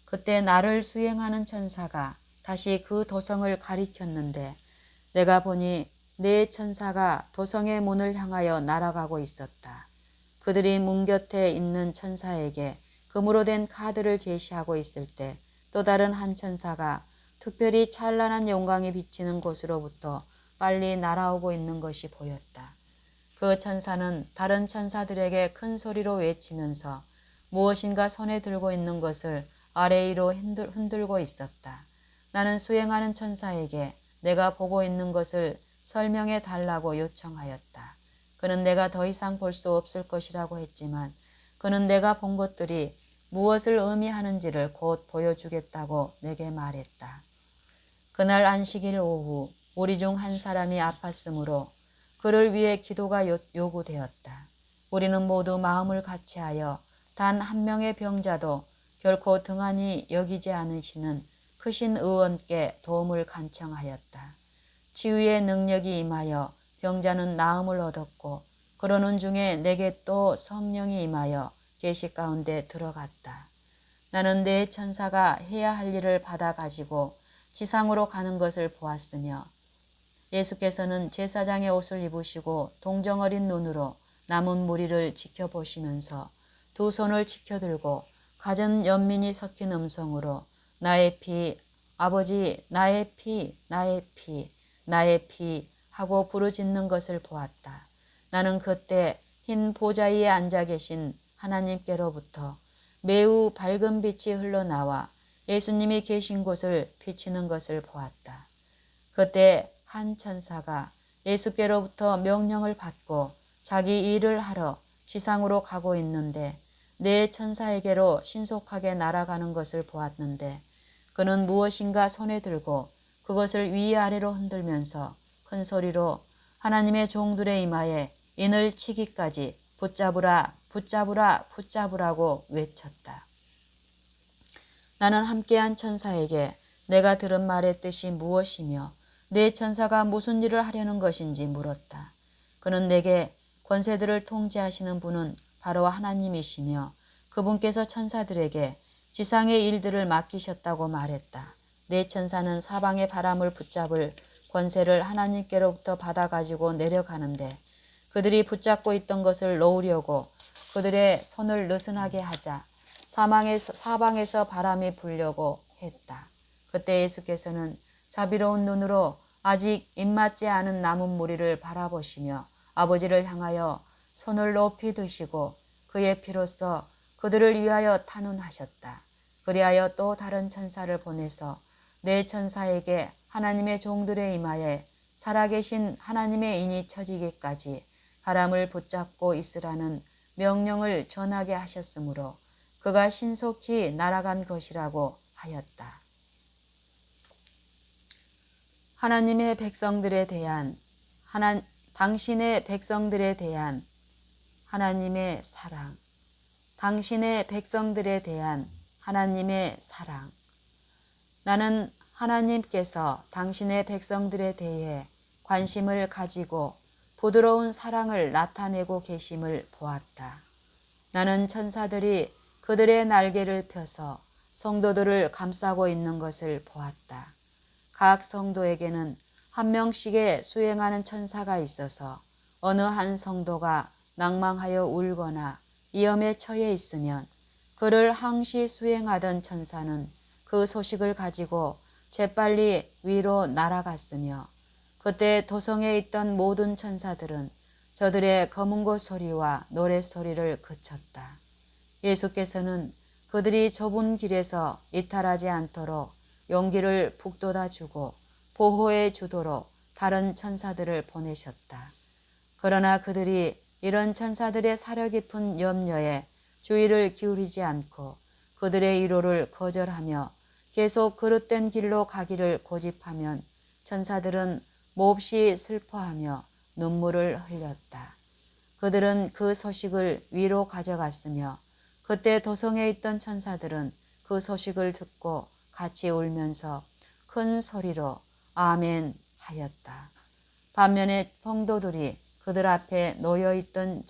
그때 나를 수행하는 천사가 다시 그 도성을 가리켰는데 내가 보니 4 천사가 도성의 문을 향하여 날아가고 있었다. 그들이 문 곁에 있는 천사에게 금으로 된 카드를 제시하고 있을 때 또 다른 한 천사가 특별히 찬란한 영광이 비치는 곳으로부터 빨리 날아오고 있는 것이 보였다. 그 천사는 다른 천사들에게 큰 소리로 외치면서 무엇인가 손에 들고 있는 것을 아래 위로 흔들고 있었다. 나는 수행하는 천사에게 내가 보고 있는 것을 설명해 달라고 요청하였다. 그는 내가 더 이상 볼 수 없을 것이라고 했지만 그는 내가 본 것들이 무엇을 의미하는지를 곧 보여주겠다고 내게 말했다. 그날 안식일 오후 우리 중 한 사람이 아팠으므로 그를 위해 기도가 요구되었다. 우리는 모두 마음을 같이하여 단 한 명의 병자도 결코 등한히 여기지 않으시는 크신 의원께 도움을 간청하였다. 치유의 능력이 임하여 병자는 나음을 얻었고 그러는 중에 내게 또 성령이 임하여 계시 가운데 들어갔다. 나는 네 천사가 해야 할 일을 받아 가지고 지상으로 가는 것을 보았으며 예수께서는 제사장의 옷을 입으시고 동정어린 눈으로 남은 무리를 지켜보시면서 두 손을 치켜들고 갖은 연민이 섞인 음성으로 나의 피, 아버지 나의 피, 나의 피, 나의 피 하고 부르짖는 것을 보았다. 나는 그때 흰 보좌 위에 앉아 계신 하나님께로부터 매우 밝은 빛이 흘러나와 예수님이 계신 곳을 비치는 것을 보았다. 그때 한 천사가 예수께로부터 명령을 받고 자기 일을 하러 지상으로 가고 있는데 네 천사에게로 신속하게 날아가는 것을 보았는데 그는 무엇인가 손에 들고 그것을 위아래로 흔들면서 큰 소리로 하나님의 종들의 이마에 인을 치기까지 붙잡으라 붙잡으라 붙잡으라고 외쳤다. 나는 함께한 천사에게 내가 들은 말의 뜻이 무엇이며 네 천사가 무슨 일을 하려는 것인지 물었다. 그는 내게 권세들을 통제하시는 분은 바로 하나님이시며 그분께서 천사들에게 지상의 일들을 맡기셨다고 말했다. 네 천사는 사방의 바람을 붙잡을 권세를 하나님께로부터 받아가지고 내려가는데 그들이 붙잡고 있던 것을 놓으려고 그들의 손을 느슨하게 하자 사방에서 바람이 불려고 했다. 그때 예수께서는 자비로운 눈으로 아직 입맞지 않은 남은 무리를 바라보시며 아버지를 향하여 손을 높이 드시고 그의 피로써 그들을 위하여 탄원하셨다. 그리하여 또 다른 천사를 보내서 네 천사에게 하나님의 종들의 이마에 살아계신 하나님의 인이 쳐지기까지 바람을 붙잡고 있으라는 명령을 전하게 하셨으므로 그가 신속히 날아간 것이라고 하였다. 하나님의 백성들에 대한 당신의 백성들에 대한 하나님의 사랑, 당신의 백성들에 대한 하나님의 사랑. 나는 하나님께서 당신의 백성들에 대해 관심을 가지고 부드러운 사랑을 나타내고 계심을 보았다. 나는 천사들이 그들의 날개를 펴서 성도들을 감싸고 있는 것을 보았다. 각 성도에게는 한 명씩의 수행하는 천사가 있어서 어느 한 성도가 낭망하여 울거나 위험에 처해 있으면 그를 항시 수행하던 천사는 그 소식을 가지고 재빨리 위로 날아갔으며 그때 도성에 있던 모든 천사들은 저들의 검은고 소리와 노랫소리를 그쳤다. 예수께서는 그들이 좁은 길에서 이탈하지 않도록 용기를 북돋아주고 보호해 주도록 다른 천사들을 보내셨다. 그러나 그들이 이런 천사들의 사려 깊은 염려에 주의를 기울이지 않고 그들의 위로를 거절하며 계속 그릇된 길로 가기를 고집하면 천사들은 몹시 슬퍼하며 눈물을 흘렸다. 그들은 그 소식을 위로 가져갔으며 그때 도성에 있던 천사들은 그 소식을 듣고 같이 울면서 큰 소리로 아멘 하였다. 반면에 성도들이 그들 앞에 놓여있던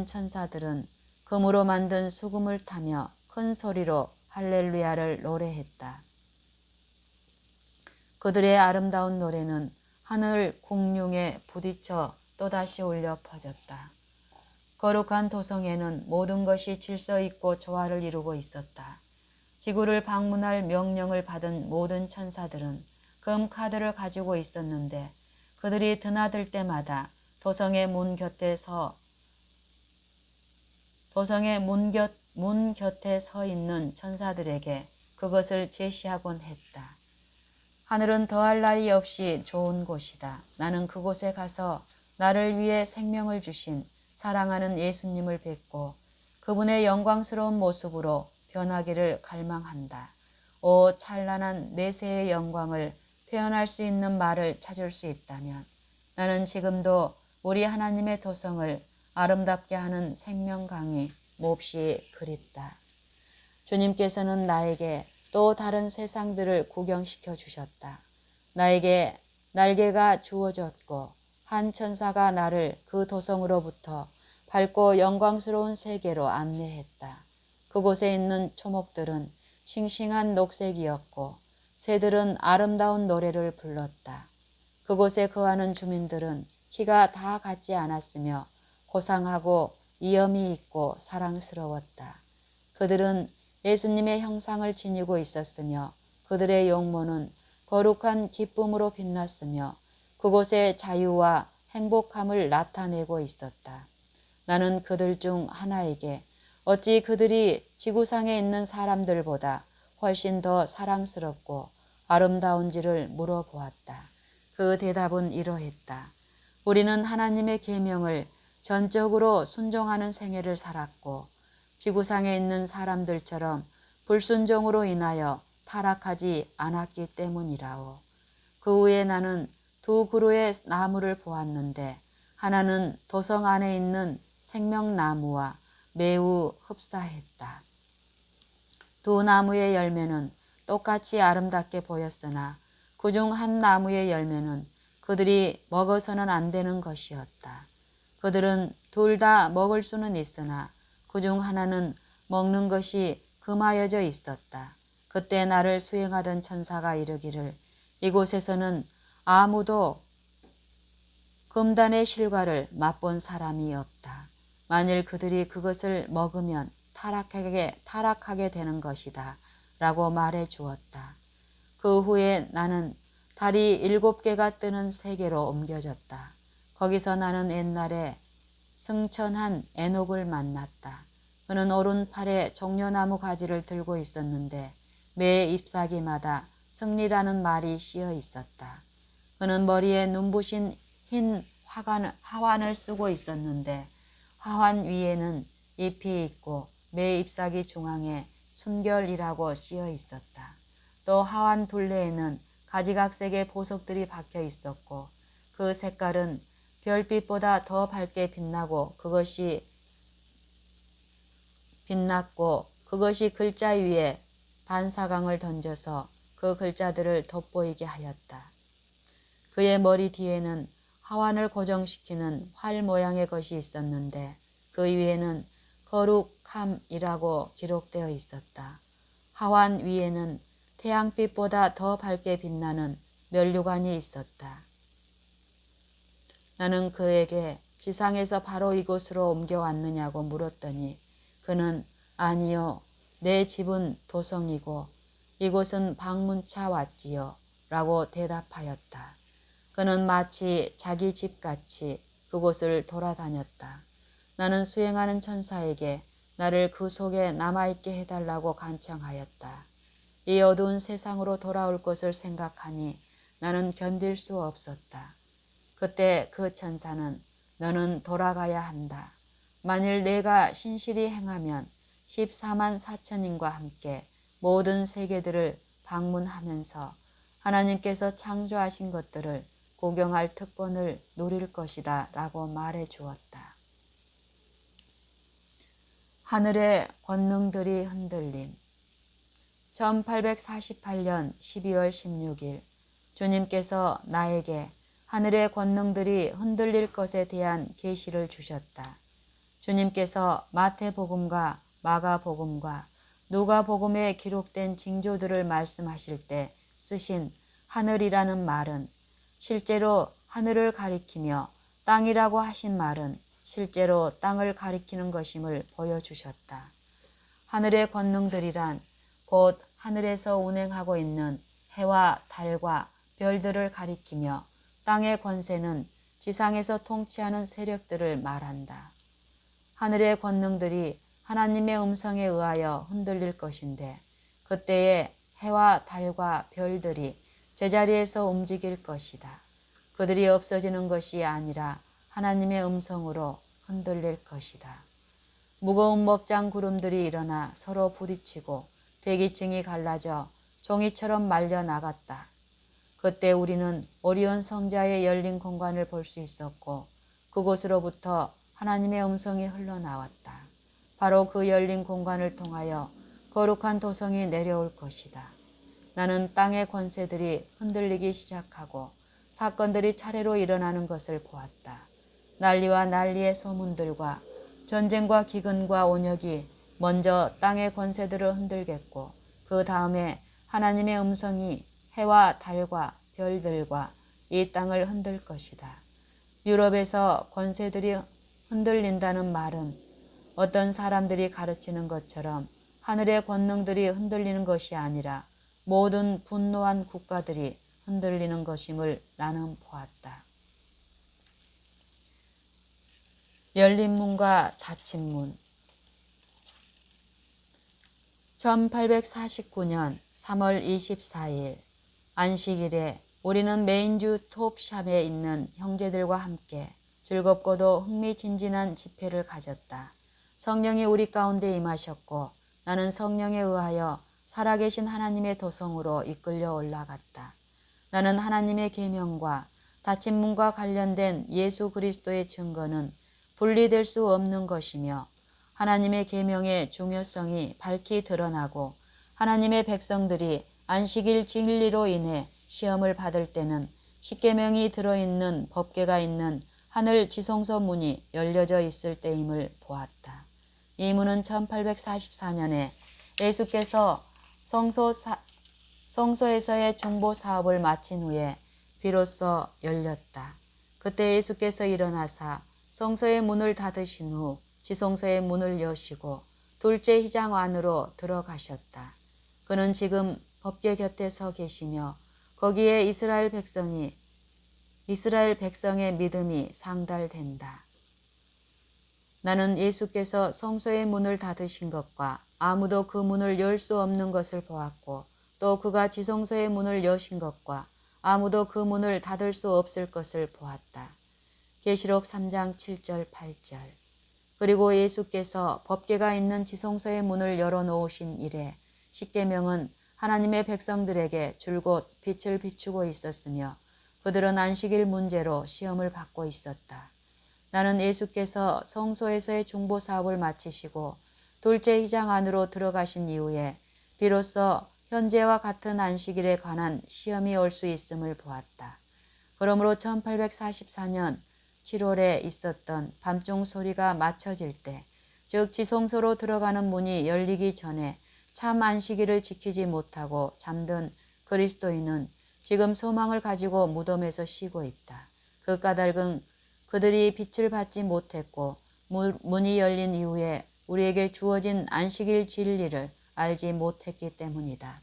천사들은 금으로 만든 수금을 타며 큰 소리로 할렐루야를 노래했다. 그들의 아름다운 노래는 하늘 공룡에 부딪혀 또다시 울려 퍼졌다. 거룩한 도성에는 모든 것이 질서 있고 조화를 이루고 있었다. 지구를 방문할 명령을 받은 모든 천사들은 금 카드를 가지고 있었는데 그들이 드나들 때마다 도성의 문 곁에 서 있는 천사들에게 그것을 제시하곤 했다. 하늘은 더할 나위 없이 좋은 곳이다. 나는 그곳에 가서 나를 위해 생명을 주신 사랑하는 예수님을 뵙고 그분의 영광스러운 모습으로 변하기를 갈망한다. 오 찬란한 내세의 영광을 표현할 수 있는 말을 찾을 수 있다면 나는 지금도 우리 하나님의 도성을 아름답게 하는 생명강이 몹시 그립다. 주님께서는 나에게 또 다른 세상들을 구경시켜 주셨다. 나에게 날개가 주어졌고 한 천사가 나를 그 도성으로부터 밝고 영광스러운 세계로 안내했다. 그곳에 있는 초목들은 싱싱한 녹색이었고 새들은 아름다운 노래를 불렀다. 그곳에 거하는 주민들은 키가 다 같지 않았으며 고상하고 이염이 있고 사랑스러웠다. 그들은 예수님의 형상을 지니고 있었으며 그들의 용모는 거룩한 기쁨으로 빛났으며 그곳의 자유와 행복함을 나타내고 있었다. 나는 그들 중 하나에게 어찌 그들이 지구상에 있는 사람들보다 훨씬 더 사랑스럽고 아름다운지를 물어보았다. 그 대답은 이러했다. 우리는 하나님의 계명을 전적으로 순종하는 생애를 살았고 지구상에 있는 사람들처럼 불순종으로 인하여 타락하지 않았기 때문이라오. 그 후에 나는 두 그루의 나무를 보았는데 하나는 도성 안에 있는 생명나무와 매우 흡사했다. 두 나무의 열매는 똑같이 아름답게 보였으나 그중 한 나무의 열매는 그들이 먹어서는 안 되는 것이었다. 그들은 둘 다 먹을 수는 있으나 그중 하나는 먹는 것이 금하여져 있었다. 그때 나를 수행하던 천사가 이르기를 이곳에서는 아무도 금단의 실과를 맛본 사람이 없다. 만일 그들이 그것을 먹으면 타락하게 되는 것이다. 라고 말해 주었다. 그 후에 나는 달이 7개가 뜨는 세계로 옮겨졌다. 거기서 나는 옛날에 승천한 에녹을 만났다. 그는 오른팔에 종려나무 가지를 들고 있었는데 매 잎사귀마다 승리라는 말이 씌어 있었다. 그는 머리에 눈부신 흰 화환을 쓰고 있었는데 화환 위에는 잎이 있고 매 잎사귀 중앙에 순결이라고 씌어 있었다. 또 화환 둘레에는 가지각색의 보석들이 박혀 있었고 그 색깔은 별빛보다 더 밝게 빛났고 그것이 글자 위에 반사광을 던져서 그 글자들을 돋보이게 하였다. 그의 머리 뒤에는 하완을 고정시키는 활 모양의 것이 있었는데 그 위에는 거룩함이라고 기록되어 있었다. 하완 위에는 태양빛보다 더 밝게 빛나는 면류관이 있었다. 나는 그에게 지상에서 바로 이곳으로 옮겨왔느냐고 물었더니 그는 아니요, 내 집은 도성이고 이곳은 방문차 왔지요 라고 대답하였다. 그는 마치 자기 집같이 그곳을 돌아다녔다. 나는 수행하는 천사에게 나를 그 속에 남아있게 해달라고 간청하였다. 이 어두운 세상으로 돌아올 것을 생각하니 나는 견딜 수 없었다. 그때 그 천사는 너는 돌아가야 한다. 만일 내가 신실히 행하면 14만 4천인과 함께 모든 세계들을 방문하면서 하나님께서 창조하신 것들을 구경할 특권을 누릴 것이다 라고 말해 주었다. 하늘의 권능들이 흔들림. 1848년 12월 16일 주님께서 나에게 하늘의 권능들이 흔들릴 것에 대한 계시를 주셨다. 주님께서 마태복음과 마가복음과 누가복음에 기록된 징조들을 말씀하실 때 쓰신 하늘이라는 말은 실제로 하늘을 가리키며 땅이라고 하신 말은 실제로 땅을 가리키는 것임을 보여주셨다. 하늘의 권능들이란 곧 하늘에서 운행하고 있는 해와 달과 별들을 가리키며 땅의 권세는 지상에서 통치하는 세력들을 말한다. 하늘의 권능들이 하나님의 음성에 의하여 흔들릴 것인데 그때에 해와 달과 별들이 제자리에서 움직일 것이다. 그들이 없어지는 것이 아니라 하나님의 음성으로 흔들릴 것이다. 무거운 먹장 구름들이 일어나 서로 부딪히고 대기층이 갈라져 종이처럼 말려 나갔다. 그때 우리는 오리온 성자의 열린 공간을 볼 수 있었고 그곳으로부터 하나님의 음성이 흘러나왔다. 바로 그 열린 공간을 통하여 거룩한 도성이 내려올 것이다. 나는 땅의 권세들이 흔들리기 시작하고 사건들이 차례로 일어나는 것을 보았다. 난리와 난리의 소문들과 전쟁과 기근과 온역이 먼저 땅의 권세들을 흔들겠고 그 다음에 하나님의 음성이 해와 달과 별들과 이 땅을 흔들 것이다. 유럽에서 권세들이 흔들린다는 말은 어떤 사람들이 가르치는 것처럼 하늘의 권능들이 흔들리는 것이 아니라 모든 분노한 국가들이 흔들리는 것임을 나는 보았다. 열린 문과 닫힌 문. 1849년 3월 24일 안식일에 우리는 메인주 톱샵에 있는 형제들과 함께 즐겁고도 흥미진진한 집회를 가졌다. 성령이 우리 가운데 임하셨고 나는 성령에 의하여 살아계신 하나님의 도성으로 이끌려 올라갔다. 나는 하나님의 계명과 닫힌 문과 관련된 예수 그리스도의 증거는 분리될 수 없는 것이며 하나님의 계명의 중요성이 밝히 드러나고 하나님의 백성들이 안식일 진리로 인해 시험을 받을 때는 십계명이 들어있는 법궤가 있는 하늘 지성소 문이 열려져 있을 때임을 보았다. 이 문은 1844년에 예수께서 성소에서의 중보 사업을 마친 후에 비로소 열렸다. 그때 예수께서 일어나사 성소의 문을 닫으신 후 지성소의 문을 여시고 둘째 휘장 안으로 들어가셨다. 그는 지금 법궤 곁에 서 계시며 거기에 이스라엘 백성의 믿음이 상달된다. 나는 예수께서 성소의 문을 닫으신 것과 아무도 그 문을 열 수 없는 것을 보았고 또 그가 지성소의 문을 여신 것과 아무도 그 문을 닫을 수 없을 것을 보았다. 계시록 3장 7절 8절. 그리고 예수께서 법궤가 있는 지성소의 문을 열어놓으신 이래 십계명은 하나님의 백성들에게 줄곧 빛을 비추고 있었으며 그들은 안식일 문제로 시험을 받고 있었다. 나는 예수께서 성소에서의 중보 사업을 마치시고 둘째 휘장 안으로 들어가신 이후에 비로소 현재와 같은 안식일에 관한 시험이 올 수 있음을 보았다. 그러므로 1844년 7월에 있었던 밤중 소리가 맞춰질 때, 즉 지성소로 들어가는 문이 열리기 전에 참 안식일을 지키지 못하고 잠든 그리스도인은 지금 소망을 가지고 무덤에서 쉬고 있다. 그 까닭은 그들이 빛을 받지 못했고 문이 열린 이후에 우리에게 주어진 안식일 진리를 알지 못했기 때문이다.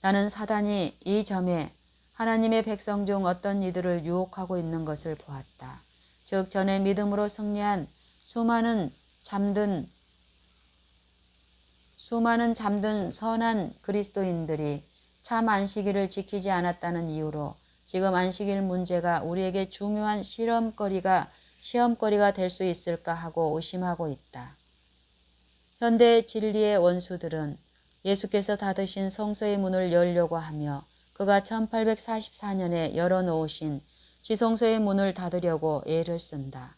나는 사단이 이 점에 하나님의 백성 중 어떤 이들을 유혹하고 있는 것을 보았다. 즉 전에 믿음으로 승리한 수많은 잠든 선한 그리스도인들이 참 안식일을 지키지 않았다는 이유로 지금 안식일 문제가 우리에게 중요한 시험거리가 될 수 있을까 하고 의심하고 있다. 현대의 진리의 원수들은 예수께서 닫으신 성소의 문을 열려고 하며 그가 1844년에 열어놓으신 지성소의 문을 닫으려고 애를 쓴다.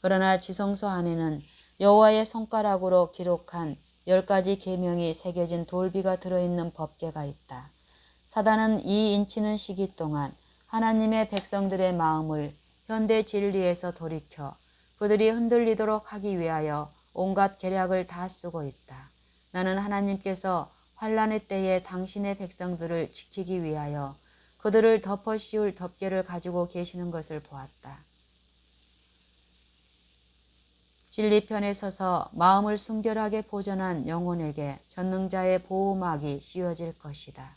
그러나 지성소 안에는 여호와의 손가락으로 기록한 10가지 계명이 새겨진 돌비가 들어있는 법궤가 있다. 사단은 이 인치는 시기 동안 하나님의 백성들의 마음을 현대 진리에서 돌이켜 그들이 흔들리도록 하기 위하여 온갖 계략을 다 쓰고 있다. 나는 하나님께서 환란의 때에 당신의 백성들을 지키기 위하여 그들을 덮어 씌울 덮개를 가지고 계시는 것을 보았다. 진리편에 서서 마음을 순결하게 보존한 영혼에게 전능자의 보호막이 씌워질 것이다.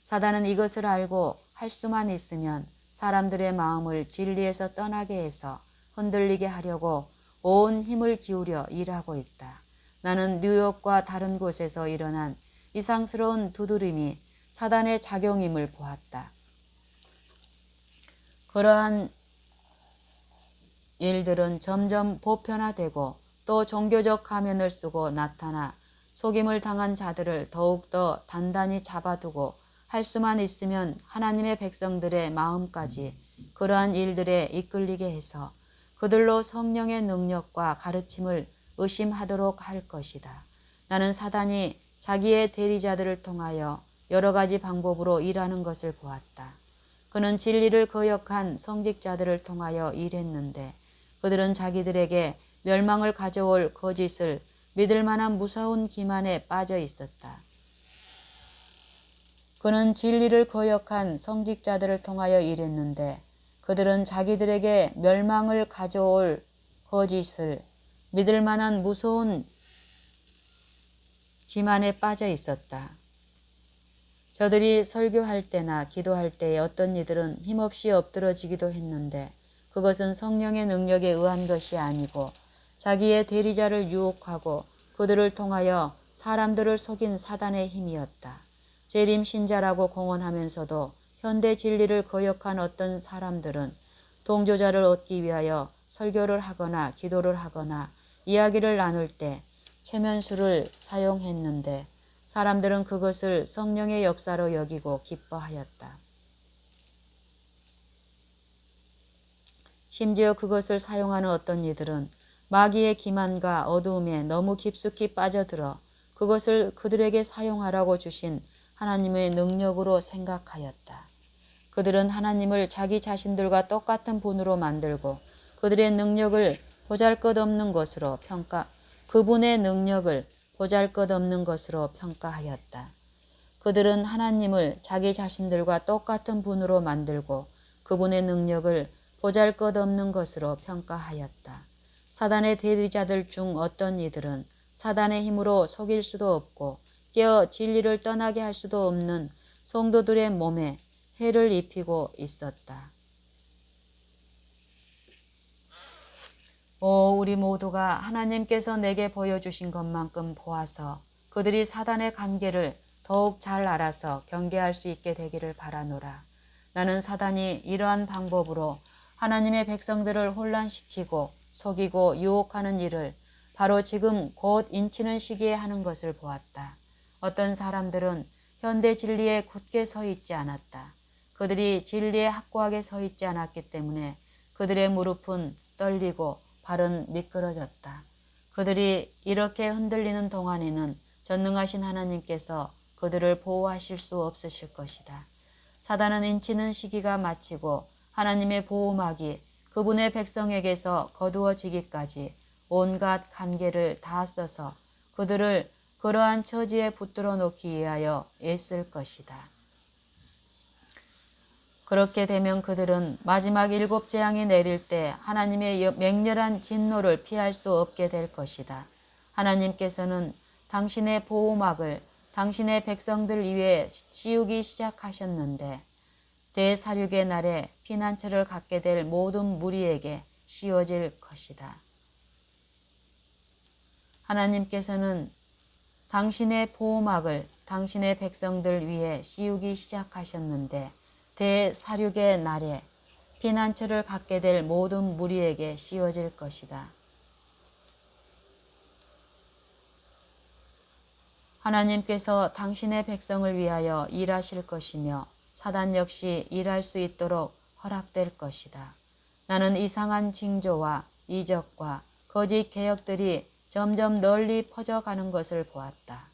사단은 이것을 알고 할 수만 있으면 사람들의 마음을 진리에서 떠나게 해서 흔들리게 하려고 온 힘을 기울여 일하고 있다. 나는 뉴욕과 다른 곳에서 일어난 이상스러운 두드림이 사단의 작용임을 보았다. 그러한 일들은 점점 보편화되고 또 종교적 가면을 쓰고 나타나 속임을 당한 자들을 더욱더 단단히 잡아두고 할 수만 있으면 하나님의 백성들의 마음까지 그러한 일들에 이끌리게 해서 그들로 성령의 능력과 가르침을 의심하도록 할 것이다. 나는 사단이 자기의 대리자들을 통하여 여러 가지 방법으로 일하는 것을 보았다. 그는 진리를 거역한 성직자들을 통하여 일했는데 그들은 자기들에게 멸망을 가져올 거짓을 믿을 만한 무서운 기만에 빠져 있었다. 그는 진리를 거역한 성직자들을 통하여 일했는데 그들은 자기들에게 멸망을 가져올 거짓을 믿을 만한 무서운 기만에 빠져 있었다. 저들이 설교할 때나 기도할 때에 어떤 이들은 힘없이 엎드러지기도 했는데 그것은 성령의 능력에 의한 것이 아니고 자기의 대리자를 유혹하고 그들을 통하여 사람들을 속인 사단의 힘이었다. 재림 신자라고 공언하면서도 현대 진리를 거역한 어떤 사람들은 동조자를 얻기 위하여 설교를 하거나 기도를 하거나 이야기를 나눌 때 체면수를 사용했는데 사람들은 그것을 성령의 역사로 여기고 기뻐하였다. 심지어 그것을 사용하는 어떤 이들은 마귀의 기만과 어두움에 너무 깊숙이 빠져들어 그것을 그들에게 사용하라고 주신 하나님의 능력으로 생각하였다. 그들은 하나님을 자기 자신들과 똑같은 분으로 만들고 그분의 능력을 보잘것없는 것으로 평가하였다. 그들은 하나님을 자기 자신들과 똑같은 분으로 만들고 그분의 능력을 보잘것없는 것으로 평가하였다. 사단의 대리자들 중 어떤 이들은 사단의 힘으로 속일 수도 없고 깨어 진리를 떠나게 할 수도 없는 성도들의 몸에 해를 입히고 있었다. 우리 모두가 하나님께서 내게 보여주신 것만큼 보아서 그들이 사단의 관계를 더욱 잘 알아서 경계할 수 있게 되기를 바라노라. 나는 사단이 이러한 방법으로 하나님의 백성들을 혼란시키고 속이고 유혹하는 일을 바로 지금 곧 인치는 시기에 하는 것을 보았다. 어떤 사람들은 현대 진리에 굳게 서 있지 않았다. 그들이 진리에 확고하게 서 있지 않았기 때문에 그들의 무릎은 떨리고 발은 미끄러졌다. 그들이 이렇게 흔들리는 동안에는 전능하신 하나님께서 그들을 보호하실 수 없으실 것이다. 사단은 인치는 시기가 마치고 하나님의 보호막이 그분의 백성에게서 거두어지기까지 온갖 관계를 다 써서 그들을 그러한 처지에 붙들어 놓기 위하여 애쓸 것이다. 그렇게 되면 그들은 마지막 7 재앙이 내릴 때 하나님의 맹렬한 진노를 피할 수 없게 될 것이다. 하나님께서는 당신의 보호막을 당신의 백성들 위에 씌우기 시작하셨는데 대사륙의 날에 피난처를 갖게 될 모든 무리에게 씌워질 것이다. 하나님께서는 당신의 보호막을 당신의 백성들 위에 씌우기 시작하셨는데 대사륙의 날에 피난처를 갖게 될 모든 무리에게 씌워질 것이다. 하나님께서 당신의 백성을 위하여 일하실 것이며 사단 역시 일할 수 있도록 허락될 것이다. 나는 이상한 징조와 이적과 거짓 개혁들이 점점 널리 퍼져가는 것을 보았다.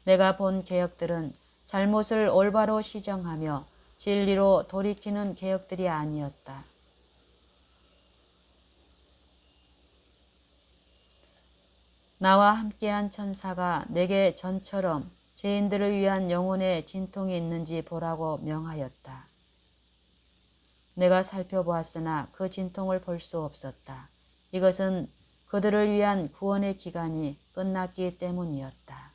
내가 본 개혁들은 잘못을 올바로 시정하며 진리로 돌이키는 개혁들이 아니었다. 나와 함께한 천사가 내게 전처럼 죄인들을 위한 영혼의 진통이 있는지 보라고 명하였다. 내가 살펴보았으나 그 진통을 볼 수 없었다. 이것은 그들을 위한 구원의 기간이 끝났기 때문이었다.